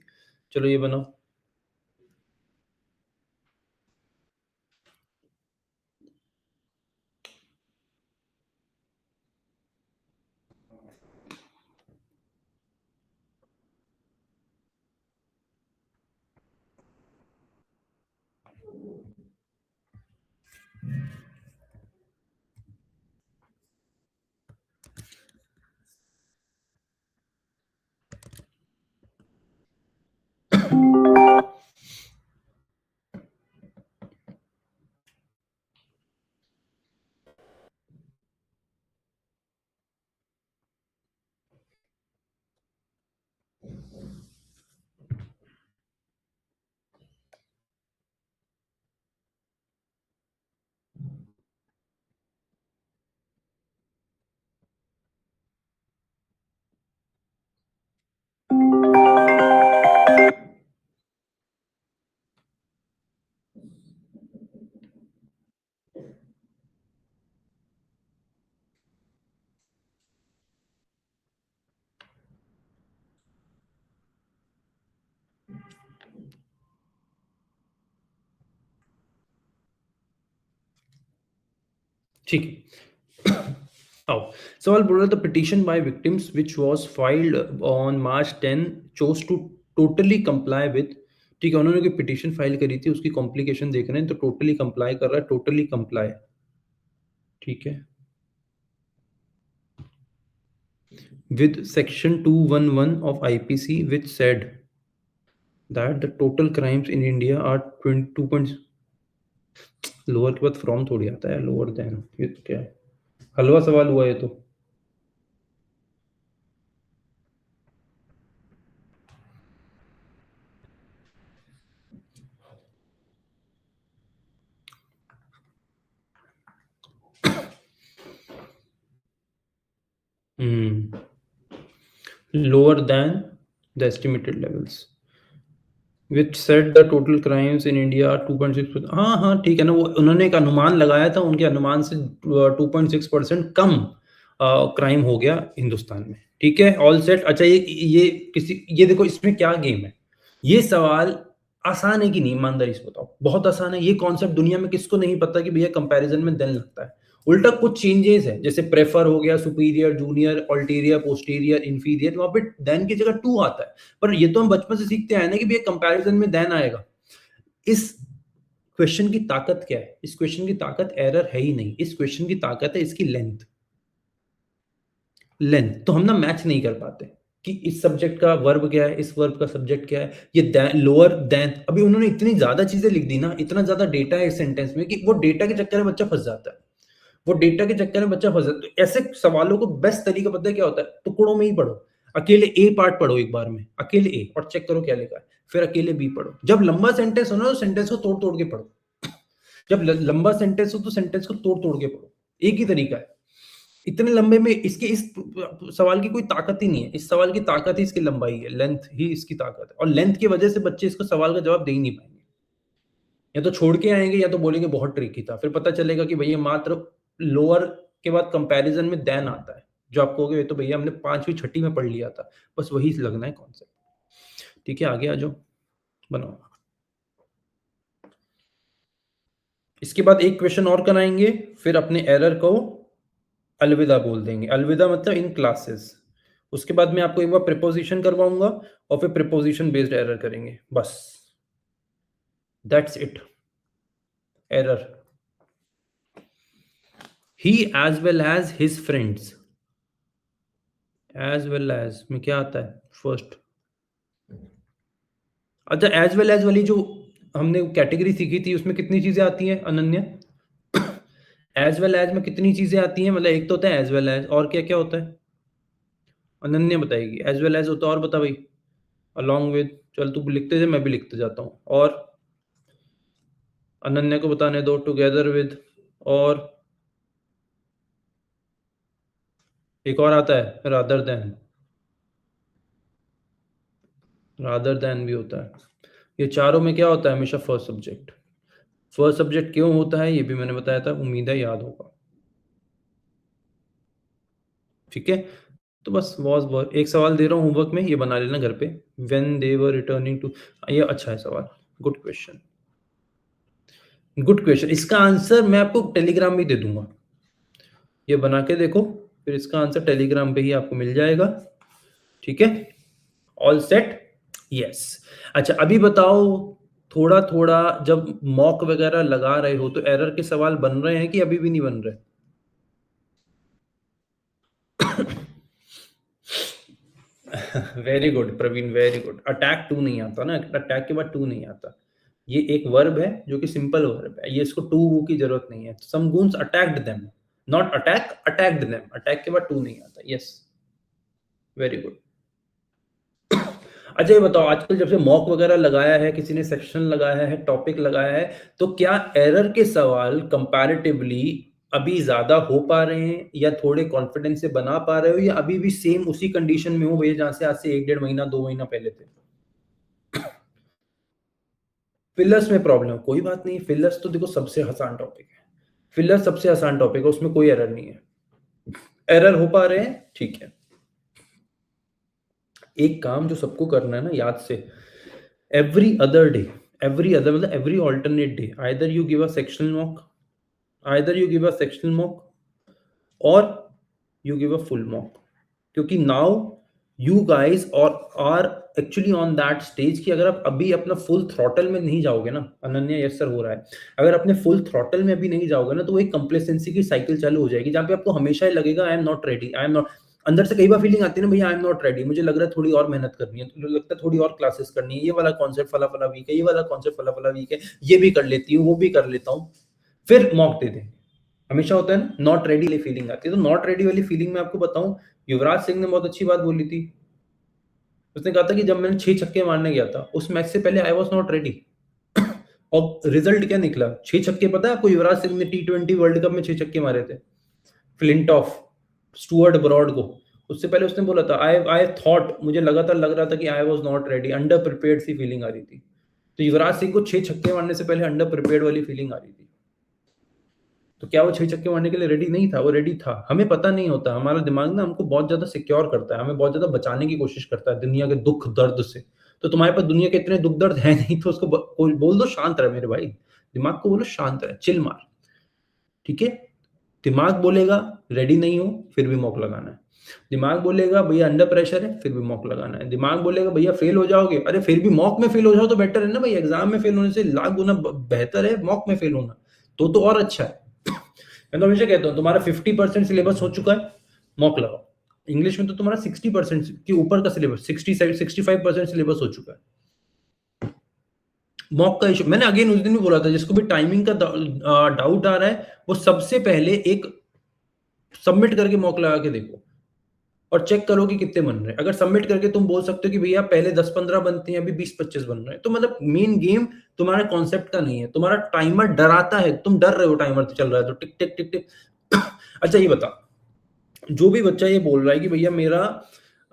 चलो ये बनाओ। ठीक है। आओ, सवाल बोल रहा था petition by victims which was filed on March 10 chose to totally comply with. ठीक है, उन्होंने कोई पिटीशन फाइल करी थी, उसकी कॉम्प्लिकेशन देख रहे हैं, तो टोटली कंप्लाई कर रहा है, टोटली कंप्लाई। ठीक है। With section 211 of IPC which said that the total crimes in India are 22 point. Lower के बाद फ्रॉम थोड़ी आता है, लोअर देन, ये तो क्या है? हलवा सवाल हुआ ये तो। Hmm. Lower than the estimated levels which said the total crimes in India 2.6। हाँ, हाँ, ठीक है ना, वो उन्होंने एक अनुमान लगाया था, उनके अनुमान से 2.6% कम क्राइम हो गया हिंदुस्तान में। ठीक है, ऑल सेट। अच्छा ये देखो इसमें क्या गेम है? ये सवाल आसान है कि नहीं ईमानदारी से बताओ? बहुत आसान है। ये कॉन्सेप्ट दुनिया में किसको नहीं पता कि भैया कंपैरिजन में देन लगता है। उल्टा कुछ चेंजेस है, जैसे प्रेफर हो गया, superior, junior, ulterior, posterior, inferior, वहाँ पे देन की जगह टू आता है। पर ये तो हम बचपन से सीखते आए ना कि भैया कंपैरिजन में देन आएगा। इस क्वेश्चन की ताकत क्या है? इस क्वेश्चन की ताकत एरर है ही नहीं, इस क्वेश्चन की ताकत है इसकी लेंथ। तो हम ना मैच नहीं कर पाते कि इस सब्जेक्ट का वर्ब क्या है, इस वर्ब का सब्जेक्ट क्या है, ये लोअर देन। अभी उन्होंने इतनी ज्यादा चीजें लिख दी ना, इतना ज्यादा डेटा है इस सेंटेंस में कि वो डेटा के चक्कर में बच्चा फंस जाता है। वो डेटा के चक्कर में बच्चा फंस जाता है। तो ऐसे सवालों को बेस्ट तरीका पता है क्या होता है? टुकड़ों में ही पढ़ो। अकेले ए पार्ट पढ़ो एक बार में, अकेले ए, और चेक करो क्या लिखा है। फिर अकेले बी पढ़ो। जब लंबा सेंटेंस हो ना, तो सेंटेंस को तोड़ तोड़ के पढ़ो। जब लंबा सेंटेंस हो तो सेंटेंस को तोड़ तोड़ के पढ़ो। एक ही तरीका है। इतने लंबे में इसके इस सवाल की कोई ताकत ही नहीं है। इस सवाल की ताकत ही इसकी लंबाई है, लेंथ ही इसकी ताकत है। और लेंथ की वजह से बच्चे इसको सवाल का जवाब दे ही नहीं पाएंगे। या तो छोड़ के आएंगे या तो बोलेंगे बहुत ट्रिकी था। फिर पता चलेगा कि भैया मात्र लोअर के बाद कंपैरिजन में देन आता है, जो आप कहोगे ये तो भैया हमने 5वीं 6ठी में पढ़ लिया था। बस वही लगना है कॉन्सेप्ट। ठीक है, आगे आ जाओ, बनाओ। इसके बाद एक क्वेश्चन और कराएंगे, फिर अपने एरर को अलविदा बोल देंगे। अलविदा मतलब इन क्लासेस। उसके बाद मैं आपको एक बार प्रिपोजिशन करवाऊंगा और फिर प्रिपोजिशन बेस्ड एरर करेंगे। बस that's it. Error, he as well as his friends. As well as में क्या आता है फर्स्ट? अच्छा, एज वेल एज वाली जो हमने कैटेगरी सीखी थी उसमें कितनी चीजें आती हैं अनन्या? एज वेल एज में कितनी चीजें आती हैं? मतलब एक तो होता है एज वेल एज, और क्या क्या होता है? अनन्या बताएगी। एज वेल एज होता है और बता भाई। अलॉन्ग विद, चल तू लिखते जा, मैं भी लिखते जाता हूँ। और अनन्या को बताने दो। टुगेदर विद, और एक और आता है रादर देन। रादर देन भी होता है। ये चारों में क्या होता है? हमेशा फर्स्ट सब्जेक्ट। फर्स्ट सब्जेक्ट क्यों होता है ये भी मैंने बताया था, उम्मीद है याद होगा। ठीक है, तो बस वॉज वर। एक सवाल दे रहा हूँ होमवर्क में, ये बना लेना घर पे। When they were returning to, ये अच्छा है सवाल, गुड क्वेश्चन, गुड क्वेश्चन। इसका आंसर मैं आपको टेलीग्राम में दे दूंगा, ये बना के देखो, फिर इसका आंसर टेलीग्राम पे ही आपको मिल जाएगा। ठीक है, ऑल सेट? यस। अच्छा अभी बताओ, थोड़ा थोड़ा जब मॉक वगैरह लगा रहे हो तो एरर के सवाल बन रहे हैं कि अभी भी नहीं बन रहे? Very good Praveen, very good. Attack to नहीं आता ना, अटैक के बाद टू नहीं आता। ये एक वर्ब है जो कि सिंपल वर्ब है, ये इसको टू की जरूरत नहीं है। Some goons attacked them, not attack, attacked them. Attack के बाद टू नहीं आता। Yes, very good. अच्छा ये बताओ, आजकल जब से मॉक वगैरह लगाया है, किसी ने सेक्शन लगाया है, टॉपिक लगाया है, तो क्या एरर के सवाल कंपैरेटिवली अभी ज्यादा हो पा रहे हैं, या थोड़े कॉन्फिडेंस से बना पा रहे हो, या अभी भी सेम उसी कंडीशन में हो भैया जहां से आज से 1 डेढ़ महीना 2 महीना पहले थे? फिलर्स में प्रॉब्लम, कोई बात नहीं। फिलर्स तो देखो सबसे आसान टॉपिक है, फिलर सबसे आसान टॉपिक है, उसमें कोई एरर नहीं है। एरर हो पा रहे हैं, ठीक है। एक काम जो सबको करना है ना याद से, every other day, every other मतलब every alternate day, either you give a sectional mock, either you give a sectional mock, और you give a full mock. क्योंकि नाउ यू गाइज और are actually on that stage कि अगर आप अभी अपना full throttle में नहीं जाओगे ना, अनन्या यस सर हो रहा है, अगर अपने फुल थ्रॉटल में अभी नहीं जाओगे ना, तो वो एक कंप्लेसेंसी की साइकिल चालू हो जाएगी, जहां पे आपको हमेशा ही लगेगा I am not ready, I am not. अंदर से कई बार फीलिंग आती है ना, भैया आई एम नॉट रेडी, मुझे लग रहा है थोड़ी और मेहनत करनी है, तो लगता है थोड़ी और क्लासेस करनी है, ये वाला कॉन्सेप्ट फला फला वीक है, ये वाला कॉन्सेप्ट फला फला वीक है, ये भी कर लेती हूँ, वो भी कर लेता हूँ, फिर मॉक दे दें। हमेशा होता है ना, नॉट रेडी वाली फीलिंग आती है। तो नॉट रेडी वाली फीलिंग में आपको बताऊं, युवराज सिंह ने बहुत अच्छी बात बोली थी। उसने कहा था कि जब मैंने 6 छक्के मारने गया था उस मैच से पहले आई वॉज नॉट रेडी। और रिजल्ट क्या निकला? 6 छक्के। पता है आपको युवराज सिंह ने T20 वर्ल्ड कप में 6 छक्के मारे थे फ्लिंट ऑफ स्टुअर्ट ब्रॉड को। उससे पहले उसने बोला था आई आई थॉट, मुझे लगातार लग रहा था कि I was not ready, underprepared सी फीलिंग आ रही थी। तो युवराज सिंह को 6 छक्के मारने से पहले अंडर प्रिपेयर्ड वाली फीलिंग आ रही थी। तो क्या वो 6 छक्के मारने के लिए रेडी नहीं था? वो रेडी था। हमें पता नहीं होता, हमारा दिमाग ना हमको बहुत ज्यादा सिक्योर करता है, हमें बहुत ज्यादा बचाने की कोशिश करता है दुनिया के दुख दर्द से। तो तुम्हारे पास दुनिया के इतने दुख दर्द है नहीं, तो उसको बोल दो शांत रहे मेरे भाई। दिमाग को बोलो शांत रहे, चिल मार। ठीक है, दिमाग बोलेगा रेडी नहीं हो, फिर भी मौका लगाना है। दिमाग बोलेगा भैया अंडर प्रेशर है, फिर भी मॉक लगाना है। दिमाग बोलेगा भैया फेल हो जाओगे, अरे फिर भी मॉक में फेल हो जाओ तो बेटर है ना भाई, एग्जाम में फेल होने से लाख गुना बेहतर है मॉक में फेल होना, तो और अच्छा है। मैं तो हमेशा कहता हूँ तुम्हारा 50% सिलेबस हो चुका है, मॉक लगाओ। इंग्लिश में तो तुम्हारा 60% के ऊपर का सिलेबस, 65% सिलेबस हो चुका है। मॉक का इशू मैंने अगेन उस दिन भी बोला था, जिसको भी टाइमिंग का डाउट आ रहा है वो सबसे पहले एक सबमिट करके मॉक लगा के देखो और चेक करो कि कितने बन रहे हैं। अगर सबमिट करके तुम बोल सकते हो कि भैया पहले 10-15 बनते हैं, अभी 20-25 बन रहे हैं, तो मतलब मेन गेम तुम्हारे कॉन्सेप्ट का नहीं है, तुम्हारा टाइमर डराता है, तुम डर रहे हो टाइमर चल रहा है तो टिक टिक टिक टिक। अच्छा ये बता, जो भी बच्चा ये बोल रहा है कि भैया मेरा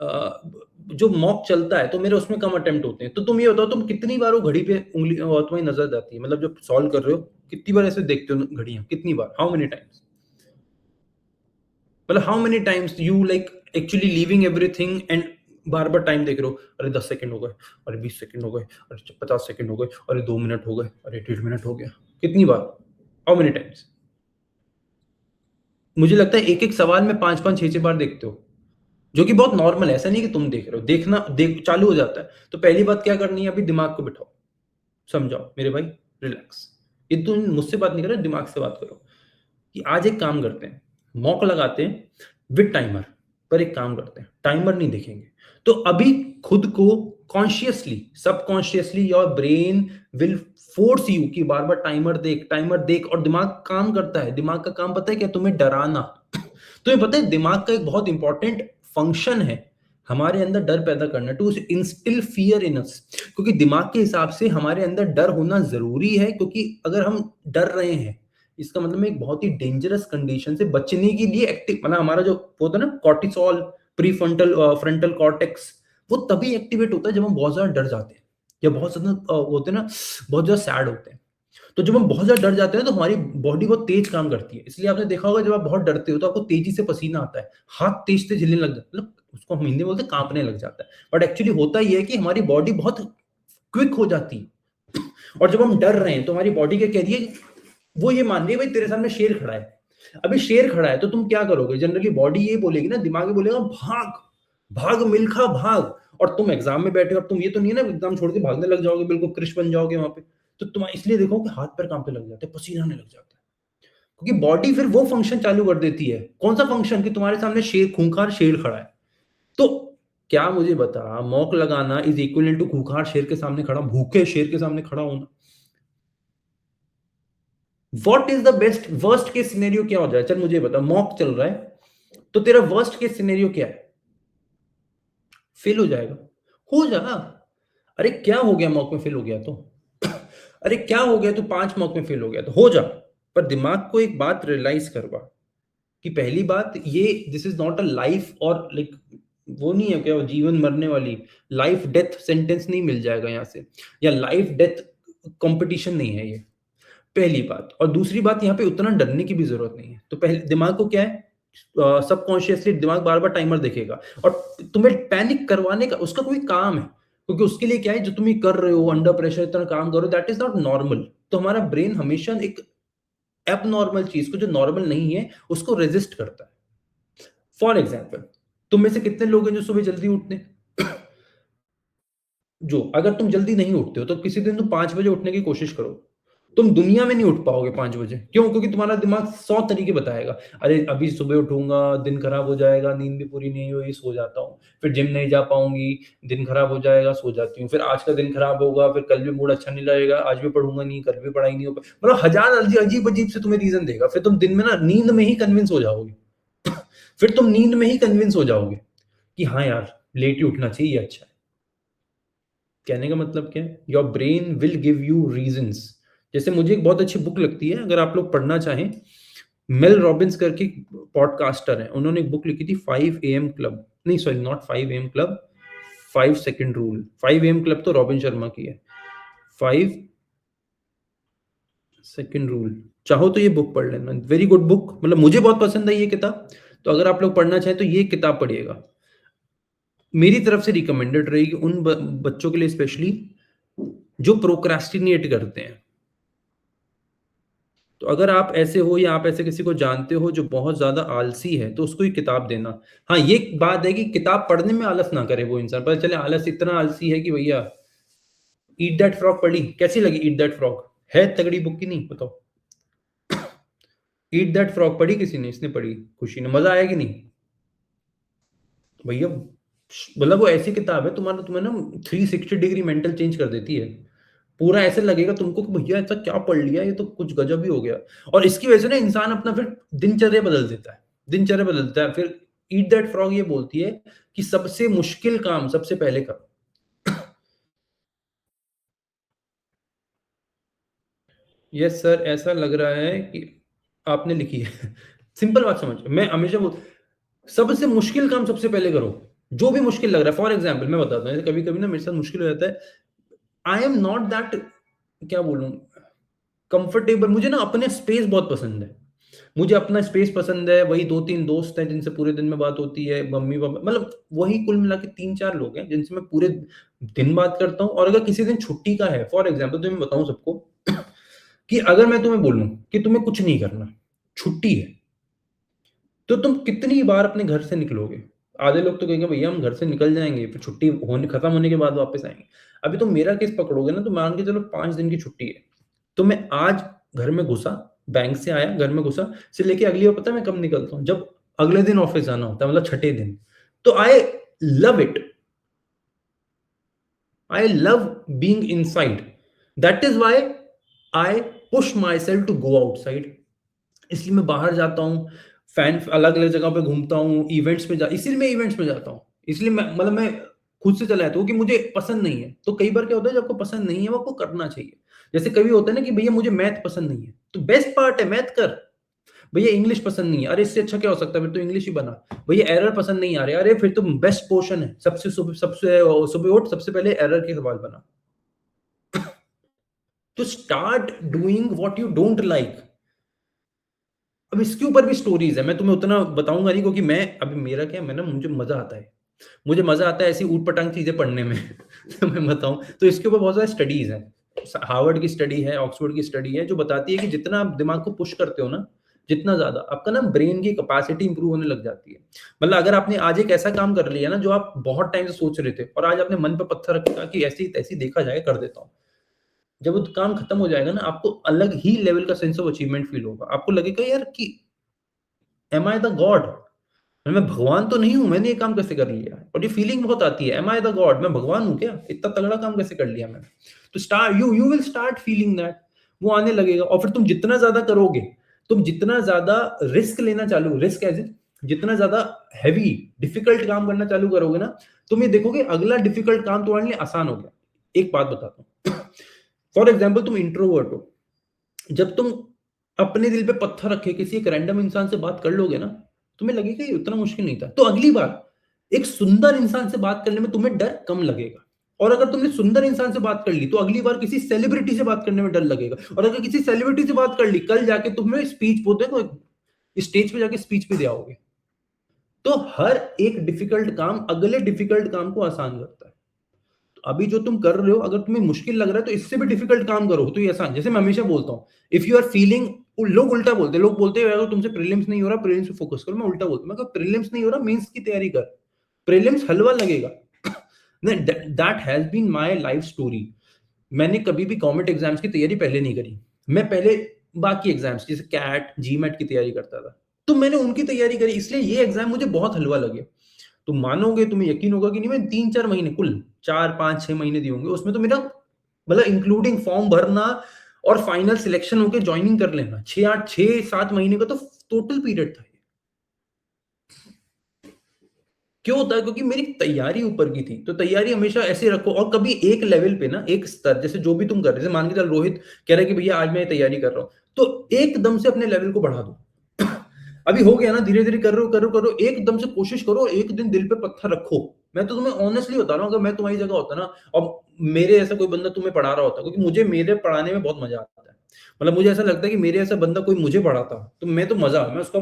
जो मॉक चलता है तो मेरे उसमें कम अटेम्प्ट होते हैं, तो तुम ये बताओ तुम कितनी बार वो घड़ी पे उंगली तुम्हारी नजर जाती है, मतलब जब सॉल्व कर रहे हो कितनी बार ऐसे देखते हो घड़ियां, कितनी बार, हाउ मेनी टाइम्स, मतलब how many times you like actually leaving everything and bar bar time देख रहे हो, अरे 10 सेकंड हो गए, अरे 20 सेकंड हो गए, अरे 50 सेकंड हो गए, अरे 2 मिनट हो गए, अरे 1.5 मिनट हो गया, कितनी बार, हाउ मेनी टाइम्स। मुझे लगता है एक एक सवाल में 5-5 6-6 बार देखते हो, जो कि बहुत नॉर्मल है, ऐसा नहीं कि तुम देख रहे हो, देखना चालू हो जाता है। तो पहली बात क्या करनी है, अभी दिमाग को बिठाओ, समझाओ मेरे भाई, रिलैक्स, ये तुम मुझसे बात नहीं कर रहे, दिमाग से बात करो कि आज एक काम करते हैं, मॉक लगाते हैं विद टाइमर, पर एक काम करते हैं टाइमर नहीं देखेंगे। तो अभी खुद को consciously subconsciously your brain will force you कि बार बार टाइमर देख, और दिमाग काम करता है, दिमाग का काम पता है क्या, तुम्हें डराना। तुम्हें पता है दिमाग का एक बहुत इंपॉर्टेंट फंक्शन है हमारे अंदर डर पैदा करना, टू इंस्टिल फियर इन अस, क्योंकि दिमाग के हिसाब से हमारे अंदर डर होना जरूरी है, क्योंकि अगर हम डर रहे हैं इसका मतलब एक बहुत ही डेंजरस कंडीशन से बचने के लिए एक्टिव, मतलब हमारा जो होता है ना कॉर्टिसोल, प्रीफ्रंटल फ्रंटल कॉर्टेक्स, वो तभी एक्टिवेट होता है जब हम बहुत ज्यादा डर जाते हैं या बहुत ज्यादा होते हैं ना, बहुत ज्यादा सैड होते हैं। तो जब हम बहुत ज्यादा डर जाते हैं तो हमारी बॉडी बहुत तेज काम करती है, इसलिए आपने देखा होगा जब आप बहुत डरते हो तो आपको तेजी से पसीना आता है, हाथ तेज से हिलने लग जाता है, मतलब उसको हम हिंदी में बोलते हैं कांपने लग जाता है, बट एक्चुअली होता ही है कि हमारी बॉडी बहुत क्विक हो जाती है। और जब हम डर रहे हैं तो हमारी बॉडी क्या कह रही है, वो ये मान रही है भाई तेरे सामने शेर खड़ा है, अभी शेर खड़ा है तो तुम क्या करोगे, जनरली बॉडी ये बोलेगी ना, दिमाग ये बोलेगा भाग, भाग मिल्खा भाग। और तुम एग्जाम में बैठे हो, अब तुम ये तो नहीं है ना एग्जाम छोड़ के भागने लग जाओगे, बिल्कुल कृष बन जाओगे वहां पे, तो तुम इसलिए देखो कि हाथ पैर कांपने लग जाते हैं, पसीना आने लग जाता है, क्योंकि बॉडी फिर वो फंक्शन चालू कर देती है, कौन सा फंक्शन, कि तुम्हारे सामने शेर, खूंखार शेर खड़ा है। तो क्या मुझे बता, मॉक लगाना इज इक्वल टू खूंखार शेर के सामने खड़ा, भूखे शेर के सामने खड़ा होना। What is the best worst case scenario क्या हो जाए, चल मुझे बता, मॉक चल रहा है तो तेरा वर्स्ट केस सिनेरियो क्या है, फेल हो जाएगा, हो जा, अरे क्या हो गया मॉक में फेल हो गया तो, अरे क्या हो गया तू 5 मॉक में फेल हो गया तो हो जा, पर दिमाग को एक बात रियलाइज करवा कि पहली बात ये, this is not a life और लाइक, वो नहीं है क्या जीवन मरने वाली लाइफ डेथ सेंटेंस नहीं मिल जाएगा यहाँ से, या लाइफ डेथ कंपटीशन नहीं है ये, पहली बात। और दूसरी बात, यहाँ पे उतना डरने की भी जरूरत नहीं है, तो पहले दिमाग को क्या है, सबकॉन्शियसली दिमाग बार बार टाइमर देखेगा और तुम्हें पैनिक करवाने का उसका कोई काम है, क्योंकि उसके लिए क्या है, जो तुम ये कर रहे हो अंडर प्रेशर इतना काम करो, दैट इज नॉट नॉर्मल। तो हमारा ब्रेन हमेशा एक एबनॉर्मल चीज को, जो नॉर्मल नहीं है, उसको रेजिस्ट करता है। फॉर एग्जाम्पल, तुम में से कितने लोग हैं जो सुबह जल्दी उठते हैं? जो अगर तुम जल्दी नहीं उठते हो तो किसी दिन तुम 5 बजे उठने की कोशिश करो, तुम दुनिया में नहीं उठ पाओगे 5 बजे, क्यों, क्योंकि तुम्हारा दिमाग 100 तरीके बताएगा, अरे अभी सुबह उठूंगा दिन खराब हो जाएगा, नींद भी पूरी नहीं हुई, सो जाता हूँ, फिर जिम नहीं जा पाऊंगी, दिन खराब हो जाएगा, सो जाती हूँ, फिर आज का दिन खराब होगा, फिर कल भी मूड अच्छा नहीं लगेगा, आज भी पढ़ूंगा नहीं, कल भी पढ़ाई नहीं हो, मतलब हजार अजीब अजीब से तुम्हें रीजन देगा, फिर तुम दिन में ना नींद में ही कन्विंस हो जाओगे। फिर तुम नींद में ही कन्विंस हो जाओगे कि हाँ यार लेट ही उठना चाहिए, ये अच्छा है। कहने का मतलब क्या है, your brain will give you reasons. जैसे मुझे एक बहुत अच्छी बुक लगती है, अगर आप लोग पढ़ना चाहें, मेल रॉबिन्स करके पॉडकास्टर है, उन्होंने एक बुक लिखी थी 5 AM क्लब, नहीं sorry not 5 AM club, 5 second rule. 5 AM club तो रॉबिन शर्मा की है, 5 सेकंड रूल, चाहो तो ये बुक पढ़ लेना, वेरी गुड बुक, मतलब मुझे बहुत पसंद है ये किताब, तो अगर आप लोग पढ़ना चाहें तो ये किताब पढ़िएगा, मेरी तरफ से रिकमेंडेड रहेगी उन बच्चों के लिए स्पेशली जो प्रोक्रेस्टिनेट करते हैं। तो तो अगर आप ऐसे हो या आप ऐसे किसी को जानते हो जो बहुत ज़्यादा आलसी है, तो उसको ये किताब देना। हाँ, ये एक बात है कि किताब पढ़ने में आलस ना करे वो इंसान। पता चले आलस इतना आलसी है कि भैया ईट दैट फ्रॉग पढ़ी, कैसी लगी ईट दैट फ्रॉग? है तगड़ी बुक की नहीं? बताओ। ईट दैट फ्रॉग पढ़ी किसी ने? इसने पढ़ी, खुशी ने। मज़ा आया कि नहीं? भैया मतलब वो ऐसी किताब है तुम्हें ना 360 डिग्री मेंटल चेंज कर देती है। पूरा ऐसे लगेगा तुमको कि भैया ऐसा क्या पढ़ लिया, ये तो कुछ गजब ही हो गया। और इसकी वजह से ना इंसान अपना फिर दिनचर्या बदल देता है, दिनचर्या बदलता है। फिर ईट दैट फ्रॉग ये बोलती है कि सबसे मुश्किल काम सबसे पहले करो। यस सर, ऐसा लग रहा है कि आपने लिखी है। सिंपल बात समझ, मैं हमेशा बोल सबसे मुश्किल काम सबसे पहले करो, जो भी मुश्किल लग रहा है। फॉर एग्जाम्पल मैं बताता हूँ, कभी कभी ना मेरे साथ मुश्किल हो जाता है। आई एम नॉट दैट, क्या बोलूं, कंफर्टेबल। मुझे ना अपने स्पेस बहुत पसंद है। मुझे अपना स्पेस पसंद है। वही 2-3 दोस्त हैं जिनसे पूरे दिन में बात होती है, मम्मी पापा, मतलब वही कुल मिला के 3-4 लोग हैं जिनसे मैं पूरे दिन बात करता हूँ। और अगर किसी दिन छुट्टी का है, फॉर एग्जाम्पल तो मैं बताऊं सबको कि अगर मैं तुम्हें बोलूं कि तुम्हें कुछ नहीं करना, छुट्टी है, तो तुम कितनी बार अपने घर से निकलोगे? आधे लोग तो कहेंगे भैया हम घर से निकल जाएंगे, फिर छुट्टी होने खत्म होने के बाद वापस आएंगे। अभी तुम मेरा केस पकड़ोगे ना, तो मान के चलो 5 दिन की छुट्टी है, तो मैं आज घर में घुसा, बैंक से आया, घर में घुसा, से लेके अगली बार पता है मैं कब निकलता हूँ? जब अगले दिन ऑफिस जाना होता है, मतलब छठे दिन। तो I love it, I love being inside. That is why I push myself to go outside. इसलिए मैं बाहर जाता हूँ, फैन अलग अलग जगह पे घूमता हूँ, इवेंट्स में जा इसलिए मैं इवेंट्स में जाता हूँ। इसलिए मैं मतलब मैं खुद से चला जाता हूँ कि मुझे पसंद नहीं है। तो कई बार क्या होता है, जब आपको पसंद नहीं है वो आपको करना चाहिए। जैसे कभी होता है ना कि भैया मुझे मैथ पसंद नहीं है, तो बेस्ट पार्ट है मैथ कर। भैया इंग्लिश पसंद नहीं है, अरे इससे अच्छा क्या हो सकता है, फिर तो इंग्लिश ही बना। भैया एरर पसंद नहीं आ रहे, अरे फिर तो बेस्ट पोर्शन है, सबसे सुबह सबसे सुबह उठ, सबसे पहले एरर के सवाल बना। तो start doing what you don't like. अब इसके ऊपर भी स्टोरीज है, मैं तुम्हें उतना बताऊंगा नहीं, क्योंकि मैं अभी मेरा क्या है, मैं ना मुझे मजा आता है, मुझे मजा आता है ऐसी ऊट पटांग चीजें पढ़ने में। तो मैं बताऊं तो इसके ऊपर बहुत सारी स्टडीज हैं। हार्वर्ड की स्टडी है, ऑक्सफोर्ड की स्टडी है, जो बताती है कि जितना आप दिमाग को पुश करते हो ना, जितना ज्यादा आपका ना ब्रेन की कैपेसिटी इंप्रूव होने लग जाती है। मतलब अगर आपने आज एक ऐसा काम कर लिया ना जो आप बहुत टाइम से सोच रहे थे, और आज आपने मन पर पत्थर रखा कि ऐसी तैसी देखा जाए, कर देता हूँ, जब वो काम खत्म हो जाएगा ना, आपको अलग ही लेवल का सेंस ऑफ अचीवमेंट फील होगा। आपको लगेगा यार कि एम आई द गॉड, मैं भगवान तो नहीं हूं, मैंने ये काम कैसे कर लिया? और ये फीलिंग बहुत आती है, एम आई द गॉड, मैं भगवान हूं क्या, इतना तगड़ा काम कैसे कर लिया मैंने? तो start you will start feeling that, वो आने लगेगा। और फिर तुम जितना ज्यादा करोगे, तुम जितना ज्यादा रिस्क लेना चालू, रिस्क एज जितना ज्यादा हैवी डिफिकल्ट काम करना चालू करोगे ना, तुम ये देखोगे अगला डिफिकल्ट काम तुम्हारे लिए आसान हो गया। एक बात बताता हूँ, फॉर एग्जाम्पल तुम इंट्रोवर्ट हो, जब तुम अपने दिल पे पत्थर रखे किसी एक रैंडम इंसान से बात कर लोगे ना, तुम्हें लगेगा ये उतना मुश्किल नहीं था। तो अगली बार एक सुंदर इंसान से बात करने में तुम्हें डर कम लगेगा। और अगर तुमने सुंदर इंसान से बात कर ली, तो अगली बार किसी सेलिब्रिटी से बात करने में डर लगेगा। और अगर किसी सेलिब्रिटी से बात कर ली, कल जाके तुम्हें स्पीच बोलते हैं, स्टेज पे जाके स्पीच भी दिया होगे। तो हर एक डिफिकल्ट काम अगले डिफिकल्ट काम को आसान करता है। अभी जो तुम कर रहे हो, अगर तुम्हें मुश्किल लग रहा है, तो इससे भी डिफिकल्ट काम करो तो ये आसान। जैसे मैं हमेशा बोलता हूँ, इफ यू आर फीलिंग, लोग उल्टा बोलते हैं, लोग बोलते हैं अगर तुमसे प्रीलिम्स नहीं हो रहा, प्रीलिम्स पे फोकस करो। मैं उल्टा बोलता हूँ, मैं प्रीलिम्स नहीं हो रहा, मेंस की तैयारी कर, प्रीलिम्स हलवा लगेगा। That has been my life story. मैंने कभी भी गवर्नमेंट एग्जाम्स की तैयारी पहले नहीं करी। मैं पहले बाकी एग्जाम्स जैसे कैट जीमेट की तैयारी करता था, तो मैंने उनकी तैयारी करी, इसलिए ये एग्जाम मुझे बहुत हलवा लगे। तुम मानोगे, तुम्हें यकीन होगा कि नहीं, मैं 3-4 महीने, कुल 4-5-6 महीने दिए होंगे उसमें, तो मेरा मतलब इंक्लूडिंग फॉर्म भरना और फाइनल सिलेक्शन होकर ज्वाइनिंग कर लेना, 6-7 महीने का तो टोटल पीरियड था। क्यों होता है? क्योंकि मेरी तैयारी ऊपर की थी। तो तैयारी हमेशा ऐसे रखो, और कभी एक लेवल पे ना, एक स्तर, जैसे जो भी तुम कर रहे, जैसे मान के चल रोहित कह रहा है कि भैया आज मैं तैयारी कर रहा हूं, तो एकदम से अपने लेवल को बढ़ा दो। अभी हो गया ना, धीरे धीरे कर रहे हो, एकदम से कोशिश करो, एक दिन दिल पे पत्थर रखो। मैं तो तुम्हें ऑनेस्टली बता रहा हूँ, अगर मैं तुम्हारी जगह होता ना, और मेरे ऐसा कोई बंदा तुम्हें पढ़ा रहा होता, क्योंकि मुझे मेरे पढ़ाने में बहुत मजा आता है। मतलब मुझे ऐसा लगता है कि मेरे ऐसा बंदा कोई मुझे पढ़ाता, तो मैं तो मजा, मैं उसका,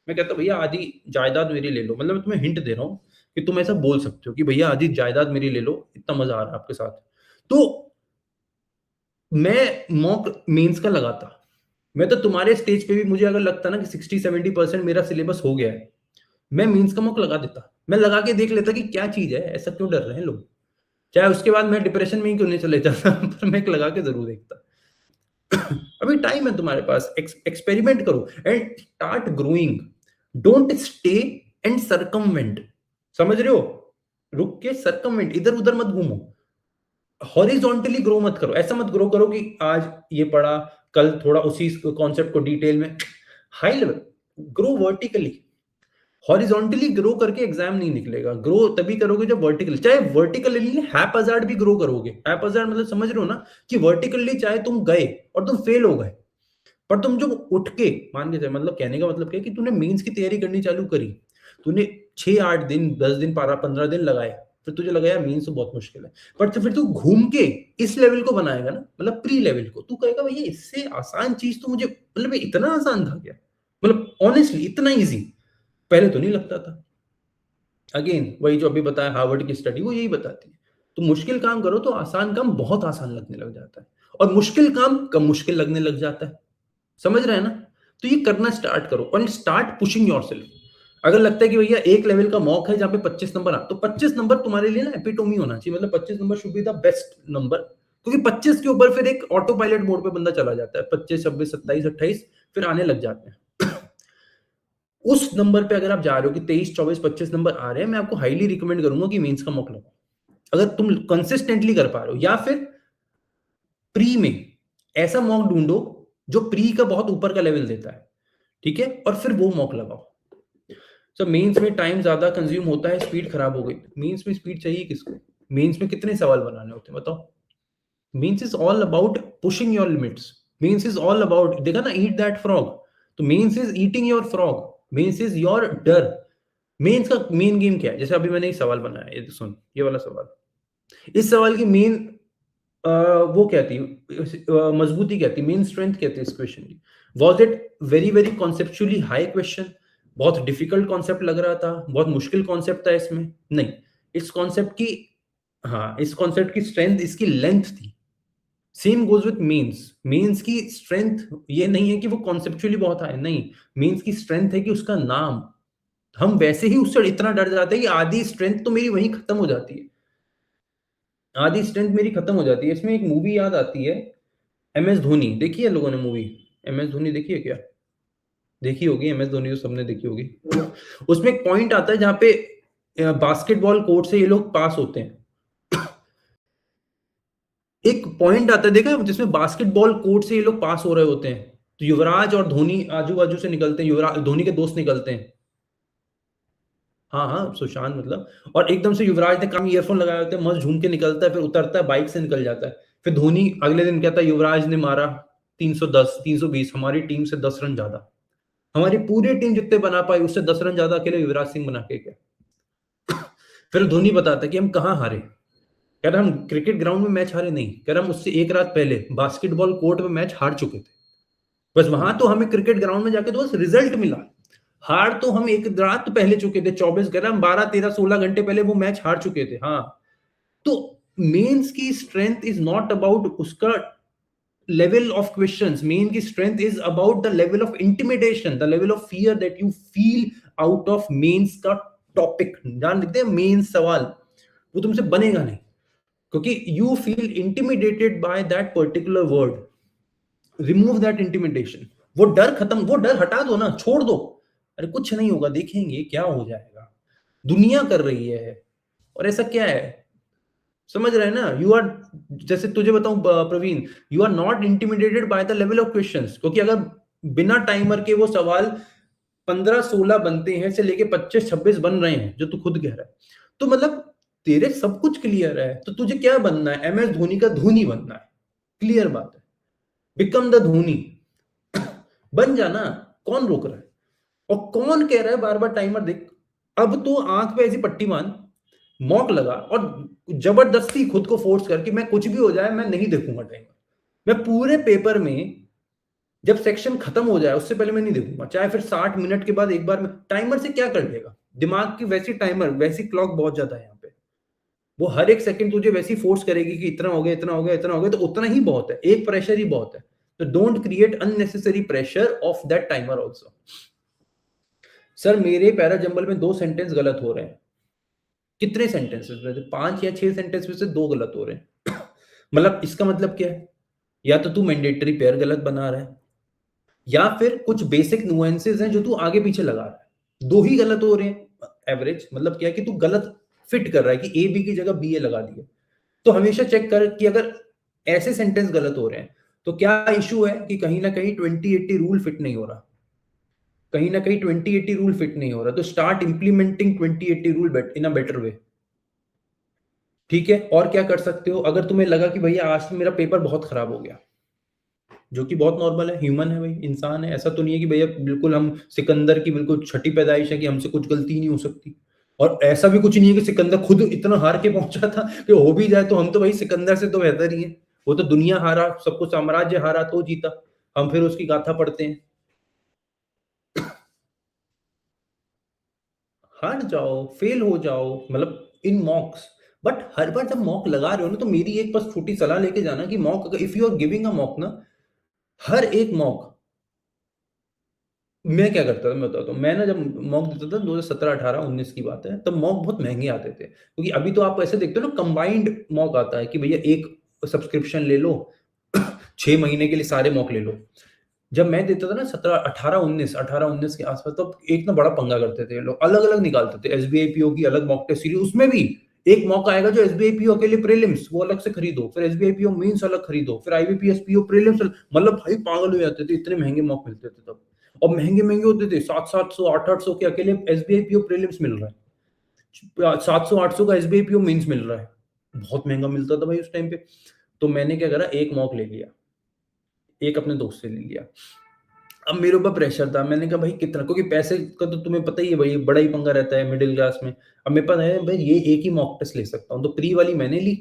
मैं कहता भैया आधी जायदाद मेरी ले लो। मतलब मैं तुम्हें हिंट दे रहा हूँ कि तुम ऐसा बोल सकते हो कि भैया आधी जायदाद मेरी ले लो, इतना मजा आ रहा है आपके साथ। तो मैं मॉक मेंस का लगाता, मैं तो तुम्हारे स्टेज पे भी मुझे अगर लगता ना कि 60-70% मेरा सिलेबस हो गया है, मैं मेंस का मॉक लगा देता। मैं लगा के देख लेता कि क्या चीज़ है, ऐसा क्यों डर रहे हैं लोग? चाहे उसके बाद मैं डिप्रेशन में ही क्यों नहीं चले जाता पर मैं एक लगा के ज़रूर देखता। अभी टाइम है तुम्हारे पास, एक्सपेरिमेंट करो and start growing. Don't stay and circumvent. समझ रहे हो? रुक के सर्कमवेंट, इधर-उधर मत घूमो। हॉरिजॉन्टली ग्रो मत करो। ऐसा मत ग्रो करो कि आज ये पढ़ा, कल थोड़ा उसी कॉन्सेप्ट को डिटेल में। High level grow vertically. Horizontally grow करके एग्जाम नहीं निकलेगा। ग्रो तभी करोगे जब वर्टिकली, चाहे वर्टिकली हैप्पैजार्ड भी ग्रो करोगे। हैप्पैजार्ड मतलब समझ रहे हो ना, कि वर्टिकली चाहे तुम गए और तुम फेल हो गए, पर तुम जो उठ के मान के चल, मतलब कहने का मतलब क्या है कि तूने मेंस की तैयारी करनी चालू करी, तूने 6-8 दिन 10 दिन 15 दिन लगाए, फिर तुझे लगा यार मेंस तो बहुत मुश्किल है, पर तो फिर तू घूम के इस लेवल को बनाएगा ना, मतलब प्री लेवल को, तू कहेगा भैया इससे आसान चीज तो मुझे, मतलब इतना आसान था क्या, मतलब ऑनेस्टली इतना इजी पहले तो नहीं लगता था। अगेन वही जो अभी बताया हार्वर्ड की स्टडी, वो यही बताती है। तो मुश्किल काम करो तो आसान काम बहुत आसान लगने लग जाता है, और मुश्किल काम कम मुश्किल लगने लग जाता है। समझ रहे हैं ना? तो ये करना स्टार्ट करो और स्टार्ट पुशिंग योरसेल्फ। अगर लगता है कि भैया एक लेवल का मॉक है जहां पे 25 नंबर आ, तो 25 नंबर तुम्हारे लिए ना एपिटोमी होना चाहिए, मतलब 25 number should be the best number, क्योंकि 25 के ऊपर फिर एक ऑटो पायलट मोड पे बंदा चला जाता है। 25, 26, 27, 28 फिर आने लग जाते हैं। उस नंबर पे अगर आप जा रहे हो कि 23, 24, 25 नंबर आ रहे हैं, मैं आपको हाईली रिकमेंड करूंगा कि मेंस का मॉक लगाओ, अगर तुम कंसिस्टेंटली कर पा रहे हो। या फिर प्री में ऐसा मॉक ढूंढो जो प्री का बहुत ऊपर का लेवल देता है, ठीक है, और फिर वो मॉक लगाओ। सो मेंस में टाइम ज्यादा कंज्यूम होता है, स्पीड खराब हो गई। मेंस में स्पीड चाहिए किसको? मेंस में कितने सवाल बनाने होते हैं बताओ? Mains is all about pushing your limits. Mains is all about, देखा ना, ईट दैट फ्रॉग। तो mains is eating your frog. Mains is your डर। मेंस का मेन गेम क्या है? जैसे अभी मैंने एक सवाल बनाया, ये सुन, ये वाला सवाल, इस सवाल की मेन वो क्या थी, मजबूती क्या थी, मेन स्ट्रेंथ क्या थी इस क्वेश्चन की? Was it very very conceptually high question? बहुत डिफिकल्ट कॉन्सेप्ट लग रहा था, बहुत मुश्किल कॉन्सेप्ट था इसमें? नहीं, इस कॉन्सेप्ट की, हाँ, इस कॉन्सेप्ट की स्ट्रेंथ इसकी लेंथ थी। Same goes with means. Means की स्ट्रेंथ ये नहीं है कि वो कॉन्सेप्चुअली बहुत है, नहीं, मीन्स की स्ट्रेंथ है कि उसका नाम, हम वैसे ही उससे इतना डर जाते हैं कि आधी स्ट्रेंथ तो मेरी वहीं खत्म हो जाती है, आधी स्ट्रेंथ मेरी खत्म हो जाती है। इसमें एक मूवी याद आती है, एम एस धोनी। देखी है लोगों ने मूवी एम एस धोनी? देखी है क्या? देखी होगी एम एस धोनी, तो सबने देखी होगी। उसमें एक पॉइंट आता है जहां पे बास्केटबॉल कोर्ट से ये लोग पास होते हैं। एक पॉइंट आता है, देखा है, जिसमें बास्केटबॉल कोर्ट से ये लोग पास हो रहे होते हैं, तो युवराज और धोनी आजू बाजू से निकलते हैं, युवराज धोनी के दोस्त निकलते हैं। हाँ हाँ, सुशांत मतलब, और एकदम से युवराज ने काम ईयरफोन लगाए होते हैं, मस्त झूम के निकलता है, फिर उतरता है, बाइक से निकल जाता है। फिर धोनी अगले दिन कहता है युवराज ने मारा 310, 320, हमारी टीम से 10 रन ज्यादा, हमारी पूरी टीम जितने बना पाई उससे 10 रन ज्यादा अकेले युवराज सिंह बना के गया। फिर धोनी बताता है कि हम कहाँ हारे, कह रहा हम क्रिकेट ग्राउंड में मैच हारे नहीं, कह रहा हम उससे एक रात पहले बास्केटबॉल कोर्ट में मैच हार चुके थे, बस वहां तो हमें क्रिकेट ग्राउंड में जाके तो बस रिजल्ट मिला, हार तो हम एक रात पहले चुके थे, 24 घंटे, हम 12, 13, 16 घंटे पहले वो मैच हार चुके थे। हाँ, तो मेंस की स्ट्रेंथ इज नॉट अबाउट उसका level of questions, मेन की strength is about the level of intimidation, the level of fear that you feel out of mains का टॉपिक। जान लिखते हैं मेंस सवाल, वो तुमसे बनेगा नहीं, क्योंकि you feel intimidated by that particular word। Remove that intimidation, वो डर खत्म, वो डर हटा दो ना, छोड़ दो, अरे कुछ नहीं होगा, देखेंगे क्या हो जाएगा, दुनिया कर रही है, और ऐसा क्या है, समझ रहे हैं ना? यू आर, जैसे तुझे बताऊं Praveen, you are not intimidated by the level of questions, क्योंकि अगर बिना टाइमर के वो सवाल 15-16 बनते हैं से लेके 25-26 बन रहे हैं जो तू खुद कह रहा है, तो मतलब तेरे सब कुछ क्लियर है, तो तुझे क्या बनना है? एम एस धोनी का धोनी बनना है, क्लियर बात है, बिकम द धोनी, बन जाना, कौन रोक रहा है? और कौन कह रहा है बार बार टाइमर देख? अब तो आंख पे ऐसी पट्टी बांध, मॉक लगा, और जबरदस्ती खुद को फोर्स करके मैं कुछ भी हो जाए मैं नहीं देखूंगा टाइमर, मैं पूरे पेपर में जब सेक्शन खत्म हो जाए उससे पहले मैं नहीं देखूंगा, चाहे फिर 60 मिनट के बाद एक बार में। टाइमर से क्या कर लेगा? दिमाग की वैसी टाइमर, वैसी क्लॉक बहुत ज्यादा है यहाँ पे, वो हर एक सेकंड तुझे वैसी फोर्स करेगी कि इतना हो गया, इतना हो गया, इतना हो गया, तो उतना ही बहुत है, एक प्रेशर ही बहुत है। तो don't create unnecessary pressure of that timer also. Sir मेरे पैराजंबल में 2 सेंटेंस गलत हो रहे हैं। कितने सेंटेंसेस में से 5 या 6 सेंटेंस में से 2 गलत हो रहे हैं। मतलब इसका मतलब क्या है, या तो तू मैंडेटरी पेयर गलत बना रहा है, या फिर कुछ बेसिक नुएंसेस हैं जो तू आगे पीछे लगा रहा है। 2 ही गलत हो रहे हैं एवरेज। मतलब क्या है कि तू गलत फिट कर रहा है कि ए बी की जगह बी ए लगा दिया। तो हमेशा चेक कर कि अगर ऐसे सेंटेंस गलत हो रहे हैं तो क्या इशू है कि कहीं ना कहीं 20-80 रूल फिट नहीं हो रहा, कहीं ना कहीं 20-80 रूल फिट नहीं हो रहा। तो start implementing 20-80 rule in a better way. ठीक है, और क्या कर सकते हो, अगर तुम्हें लगा कि भैया आज तो मेरा पेपर बहुत खराब हो गया, जो कि बहुत नॉर्मल है, ह्यूमन है भाई, इंसान है, ऐसा तो नहीं है कि भैया बिल्कुल हम सिकंदर की बिल्कुल छठी पैदाइश है कि हमसे कुछ गलती नहीं हो सकती। और ऐसा भी कुछ नहीं है कि सिकंदर खुद इतना हार के पहुंचा था कि हो भी जाए तो हम तो भाई सिकंदर से तो बेहतर ही है। वो तो दुनिया हारा, सब कुछ साम्राज्य हारा तो जीता, हम फिर उसकी गाथा पढ़ते हैं। हार जाओ, फेल हो जाओ, मतलब इन मॉक्स। बट हर बार जब मॉक लगा रहे हो ना, तो मेरी एक बस छोटी सलाह लेके जाना कि mock, if you are giving a mock ना, हर एक मॉक, मैं क्या करता था मैं बताता हूँ। मैं ना जब मॉक देता था 2017 18 19 की बात है, तब मॉक बहुत महंगे आते थे, क्योंकि अभी तो आप ऐसे देखते हो ना कंबाइंड मॉक आता है कि भैया एक सब्सक्रिप्शन ले लो 6 महीने के लिए सारे मॉक ले लो। जब मैं देता था ना 17 18 19 के आसपास, तो एक ना बड़ा पंगा करते थे लोग, अलग अलग निकालते थे। एसबीआई पीओ की अलग मॉक टेस्ट सीरीज, उसमें भी एक मॉक आएगा जो एसबीआई पीओ के लिए प्रीलिम्स, वो अलग से खरीदो, फिर एसबीआई पीओ मेंस अलग खरीदो, फिर आईबीपीएस पीओ प्रीलिम्स। मतलब भाई पागल हो जाते थे, इतने महंगे मॉक मिलते थे तब। और महंगे महंगे होते थे, 700 800 के अकेले एसबीआई पीओ प्रीलिम्स मिल रहा है, 700 800 का एसबीआई पीओ मेंस मिल रहा है। बहुत महंगा मिलता था भाई उस टाइम पे। तो मैंने क्या करा, एक मॉक ले लिया, एक अपने दोस्त से ले लिया। अब मेरे ऊपर प्रेशर था, मैंने कहा भाई कितना, क्योंकि पैसे का तो तुम्हें पता ही है भाई, बड़ा ही पंगा रहता है मिडिल क्लास में। अब मेरे पास है भाई, ये एक ही मॉक टेस्ट ले सकता हूँ, तो प्री वाली मैंने ली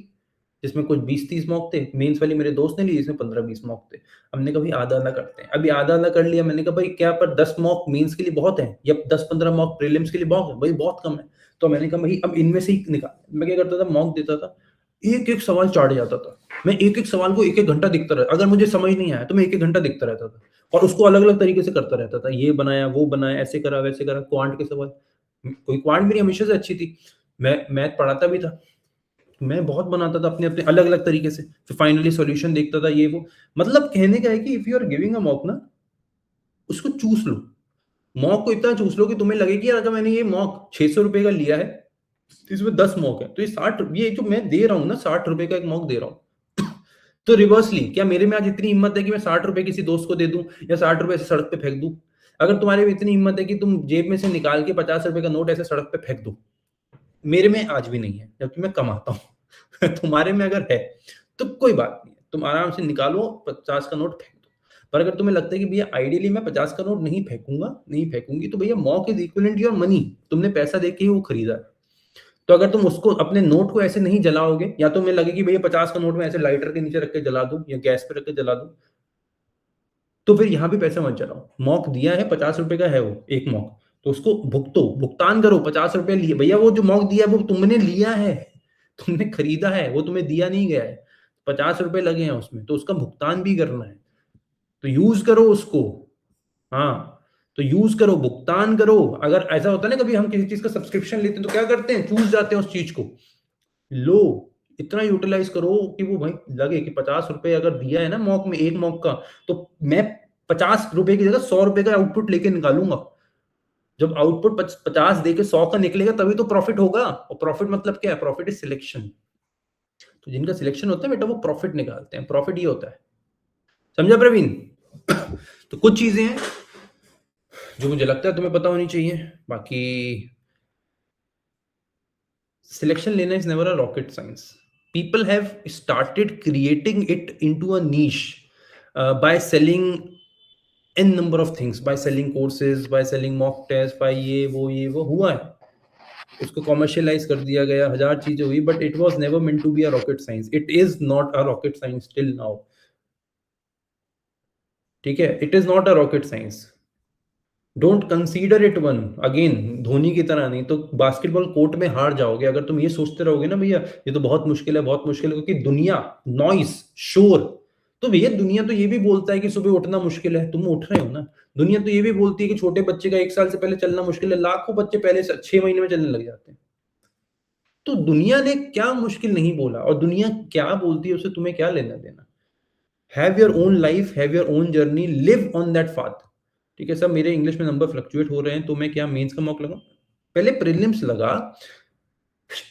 जिसमें कुछ 20-30 मॉक थे, मेंस वाली मेरे दोस्त ने ली जिसमें 15-20 मॉक थे। हमने कहा भाई आधा आधा करते हैं, अभी आधा आधा कर लिया। मैंने कहा भाई क्या पर 10 मॉक मेंस के लिए बहुत है, या 10-15 मॉक प्रीलिम्स के लिए बहुत है भाई, बहुत कम है। तो मैंने कहा भाई अब इनमें से ही निकाल। मैं क्या करता था, मॉक देता था, एक एक सवाल चाट जाता था। मैं एक एक सवाल को एक एक घंटा दिखता रहता, अगर मुझे समझ नहीं आया तो मैं एक एक घंटा दिखता रहता था, और उसको अलग अलग तरीके से करता रहता था, ये बनाया वो बनाया, ऐसे करा वैसे करा। क्वांट के सवाल, कोई क्वांट मेरी हमेशा से अच्छी थी, मैं मैथ पढ़ाता भी था, मैं बहुत बनाता था अपने अपने अलग अलग तरीके से, फिर फाइनली सॉल्यूशन देखता था ये वो। मतलब कहने का है कि if you are giving a mock ना, उसको चूस लो। मॉक को इतना चूस लो कि तुम्हें लगे कि यार अगर मैंने ये मॉक 600 रुपए का लिया है, तो इसमें 10 मॉक है, तो ये 60, ये जो मैं दे रहा हूँ ना 60 रुपए का एक मॉक दे रहा हूँ। तो रिवर्सली क्या मेरे में आज इतनी हिम्मत है कि मैं 60 रुपए किसी दोस्त को दे दूं, या 60 रुपए ऐसे सड़क पे फेंक दूं? अगर तुम्हारे में इतनी हिम्मत है कि तुम जेब में से निकाल के 50 रुपए का नोट ऐसे सड़क पे फेंक दो, मेरे में आज भी नहीं है, जबकि मैं कमाता हूँ। तुम्हारे में अगर है तो कोई बात नहीं है, तुम आराम से निकालो 50 का नोट फेंक दो। पर अगर तुम्हें लगता है कि भैया आइडियली मैं 50 का नोट नहीं फेंकूंगा, नहीं फेंकूंगी, तो भैया mock is equivalent your money, तुमने पैसा दे के ही वो खरीदा है। तो अगर तुम उसको अपने नोट को ऐसे नहीं जलाओगे, या तुम्हें लगे कि भैया 50 का नोट में ऐसे लाइटर के नीचे रख के जला दूं या गैस पे रख के जला दूं, तो फिर यहाँ भी पैसे मत जलाओ। मॉक दिया है, 50 रुपए का है वो एक मॉक, तो उसको भुगतो, भुगतान करो। 50 रुपए लिए भैया, वो जो मॉक दिया है वो तुमने लिया है, तुमने खरीदा है, वो तुम्हें दिया नहीं गया है। 50 रुपए लगे हैं उसमें, तो उसका भुगतान भी करना है, तो यूज करो उसको। हाँ, तो यूज करो, भुगतान करो। अगर ऐसा होता है ना, कभी हम किसी चीज का सब्सक्रिप्शन लेते हैं तो क्या करते हैं, चूस जाते हैं उस चीज को। लो, इतना यूटिलाइज करो कि वो भाई लगे कि 50 रुपए अगर दिया है ना मॉक में, एक मॉक का, तो मैं 50 रुपए की जगह 100 रुपए का आउटपुट लेके निकालूंगा। जब आउटपुट 50 दे के 100 का निकलेगा तभी तो प्रॉफिट होगा। और प्रॉफिट मतलब क्या है, प्रॉफिट इज सिलेक्शन। तो जिनका सिलेक्शन होता है बेटा, वो प्रॉफिट निकालते हैं, प्रॉफिट ये होता है। समझा प्रवीण? तो कुछ चीजें हैं जो मुझे लगता है तुम्हें पता होनी चाहिए। बाकी selection lena is never a rocket science. People have started creating it into a niche by selling n number of things, by selling courses, by selling mock tests, by ये वो हुआ है, उसको कॉमर्शियलाइज कर दिया गया, हजार चीजें हुई, but it was never meant to be a rocket science. It is not a rocket science till now. ठीक है, it is not a rocket science. Don't consider it one. Again Dhoni की तरह नहीं तो बास्केटबॉल कोर्ट में हार जाओगे अगर तुम ये सोचते रहोगे ना भैया ये तो बहुत मुश्किल है, बहुत मुश्किल है, क्योंकि दुनिया, नॉइस, शोर, तो भैया दुनिया तो ये भी बोलता है कि सुबह उठना मुश्किल है, तुम उठ रहे हो ना। दुनिया तो ये भी बोलती है कि छोटे बच्चे का 1 साल से पहले चलना मुश्किल है, लाखों बच्चे पहले से 6 महीने में चलने लग जाते हैं। तो दुनिया ने क्या मुश्किल नहीं बोला, और दुनिया क्या बोलती है उससे तुम्हें क्या लेना देना। Have your own life, have your own journey, live on that path. ठीक है, सब मेरे इंग्लिश में नंबर फ्लक्चुएट हो रहे हैं, तो मैं क्या मेंस का मॉक लगाऊं? पहले प्रीलिम्स लगा,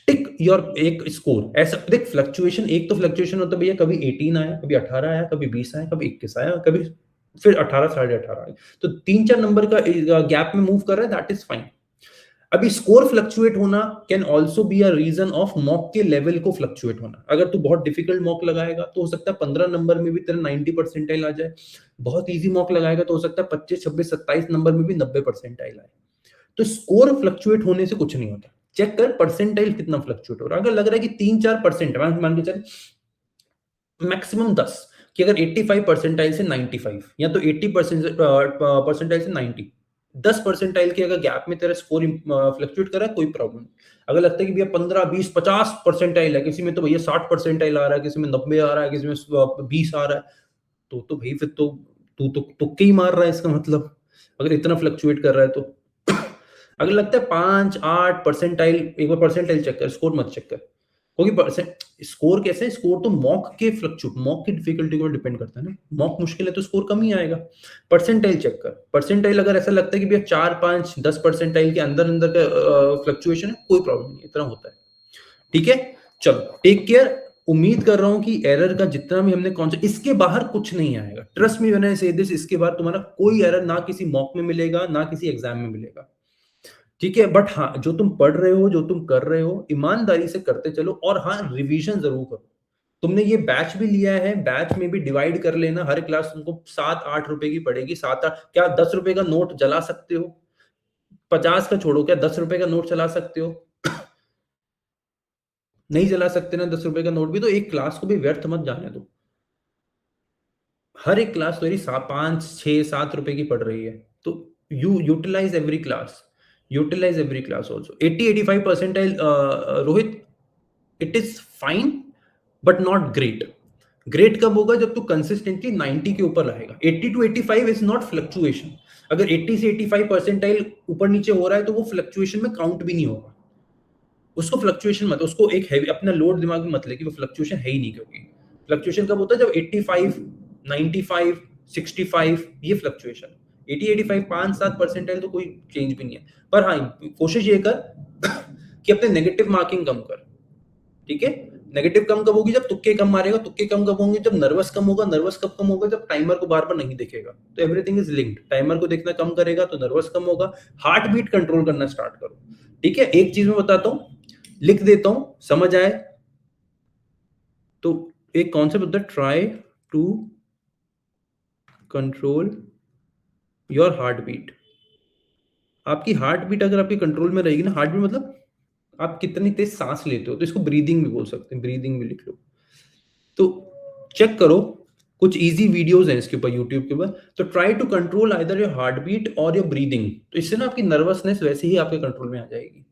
टिक योर एक स्कोर। ऐसा देख, फ्लक्चुएशन, एक तो फ्लक्चुएशन होता है भैया, कभी 18 आया, कभी 18 आया, कभी 20 आया, कभी 21 आया, कभी फिर 18 साढ़े 18 आया। तो 3-4 नंबर का गैप में मूव कर रहा है, दैट इज फाइन। अभी स्कोर फ्लक्चुएट होना can also be a reason of mock के लेवल को फ्लक्चुएट होना। अगर तू बहुत डिफिकल्ट मॉक लगाएगा तो हो सकता है 15 नंबर में भी तेरा 90 परसेंटाइल आ जाए। बहुत इजी मॉक लगाएगा तो हो सकता है 25, 26, 27 नंबर में भी 90 परसेंटाइल आए। तो स्कोर फ्लक्चुएट होने से कुछ नहीं होता। चेक कर परसेंटाइल कितना फ्लक्चुएट हो रहा है। अगर लग रहा है कि 3-4% मान के चल, मैक्सिमम 10, कि अगर 85 परसेंटाइल से 95, या तो 80% परसेंटाइल से 90, 10 परसेंटाइल के अगर गैप में तेरा स्कोर फ्लक्चुएट कर रहा है, कोई प्रॉब्लम नहीं। अगर लगता है कि भैया 15, 20, 50 परसेंटाइल है, किसी में तो भैया 60 परसेंटाइल आ रहा है, किसी में 90 आ रहा है, किसी में 20 आ रहा है, तो भाई फिर तो तू तो तुक्के ही मार रहा है इसका मतलब, अगर इतना फ्लक्चुएट कर रहा है तो। अगर लगता है 5, 8 परसेंटाइल, एक बार परसेंटाइल चेक कर, स्कोर मत चेक कर, क्योंकि परसेंट स्कोर कैसे, स्कोर तो मॉक के फ्लक्चुएट, मॉक की डिफिकल्टी को डिपेंड करता है ना। मॉक मुश्किल है तो स्कोर कम ही आएगा। परसेंटाइल चेक कर, परसेंटाइल अगर ऐसा लगता है कि भैया 4, 5, 10 परसेंटाइल के अंदर अंदर का फ्लक्चुएशन है, कोई प्रॉब्लम नहीं, इतना होता है। ठीक है, चलो टेक केयर। उम्मीद कर रहा हूं कि एरर का जितना भी हमने कॉन्सेप्ट, इसके बाहर कुछ नहीं आएगा, ट्रस्ट मी व्हेन आई से दिस। इसके बाद तुम्हारा कोई एरर ना किसी मॉक में मिलेगा, ना किसी एग्जाम में मिलेगा। ठीक है, बट हाँ, जो तुम पढ़ रहे हो, जो तुम कर रहे हो, ईमानदारी से करते चलो, और हाँ, रिवीजन जरूर करो। तुमने ये बैच भी लिया है, बैच में भी डिवाइड कर लेना, हर क्लास तुमको 7-8 रुपए की पड़ेगी। 7-8 क्या, 10 रुपए का नोट जला सकते हो? 50 का छोड़ो, क्या 10 रुपए का नोट चला सकते हो? नहीं जला सकते ना 10 रुपए का नोट भी, तो एक क्लास को भी व्यर्थ मत जाने दो। हर एक क्लास तेरी 5, 6, 7 रुपए की पड़ रही है, तो you utilise every class, utilise every class also. 80-85 percentile, Rohit, it is fine but not great. Great कब होगा, जब तू कंसिस्टेंटली 90 के ऊपर रहेगा। 80 to 85 इज नॉट फ्लक्चुएशन। अगर 80 से 85 परसेंटाइल ऊपर नीचे हो रहा है तो वो फ्लक्चुएशन में काउंट भी नहीं होगा। उसको फ्लक्चुएशन मत, उसको एक हैवी अपना लोड दिमाग में मत ले कि वो फ्लक्चुएशन है ही नहीं, क्योंकि फ्लक्चुएशन कब होता है, जब 85, 95, 65, ये फ्लक्चुएशन। 80, 85, 5-7 परसेंटाइल तो कोई चेंज भी नहीं है। पर हाँ, कोशिश ये कर कि अपने नेगेटिव मार्किंग कम कर। ठीक है, नेगेटिव कम कब होगी, जब तुक्के कम मारेगा। तुक्के कम कब होंगे, जब नर्वस कम होगा। नर्वस कब कम होगा, जब टाइमर को बार बार नहीं देखेगा। तो एवरीथिंग इज लिंक्ड। टाइमर को देखना कम करेगा तो नर्वस कम होगा। हार्ट बीट कंट्रोल करना स्टार्ट करो। ठीक है, एक चीज मैं बताता हूँ, लिख देता हूं, समझ आए तो। एक कॉन्सेप्ट होता है, try to control your heart beat. आपकी हार्ट बीट अगर आपके कंट्रोल में रहेगी ना, हार्ट बीट मतलब आप कितनी तेज सांस लेते हो, तो इसको ब्रीदिंग भी बोल सकते हैं, ब्रीदिंग भी लिख लो। तो चेक करो, कुछ इजी वीडियोस हैं इसके ऊपर, यूट्यूब के ऊपर। तो try to control either your heart beat और योर ब्रीदिंग। तो इससे ना आपकी नर्वसनेस वैसे ही आपके कंट्रोल में आ जाएगी।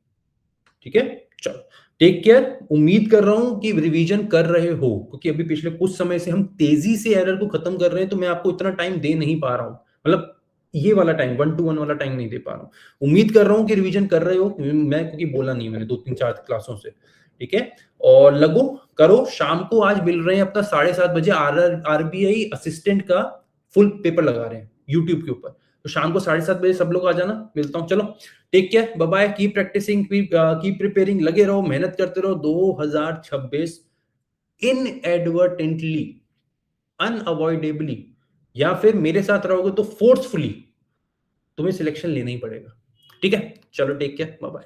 ठीक है, चलो टेक केयर। उम्मीद कर रहा हूं कि रिवीजन कर रहे हो, क्योंकि अभी पिछले कुछ समय से हम तेजी से एरर को खत्म कर रहे हैं, तो मैं आपको इतना टाइम दे नहीं पा रहा हूं, मतलब ये वाला टाइम, 1-to-1 वाला टाइम नहीं दे पा रहा हूं। उम्मीद कर रहा हूं कि रिवीजन कर रहे हो, मैं क्योंकि बोला नहीं मैंने 2-3-4 क्लासों से। ठीक है, और लगो करो। शाम को आज मिल रहे हैं अपना 7:30 बजे, आरबीआई असिस्टेंट का फुल पेपर लगा रहे हैं यूट्यूब के ऊपर। तो शाम को 7:30 बजे सब लोग आ जाना, मिलता हूं। चलो take care, bye bye, keep practising, keep preparing, लगे रहो, मेहनत करते रहो। 2026 इनएडवर्टेंटली, अनअवॉइडेबली, या फिर मेरे साथ रहोगे तो फोर्सफुली तुम्हें सिलेक्शन लेना ही पड़ेगा। ठीक है, चलो टेक केयर, बाय बाय।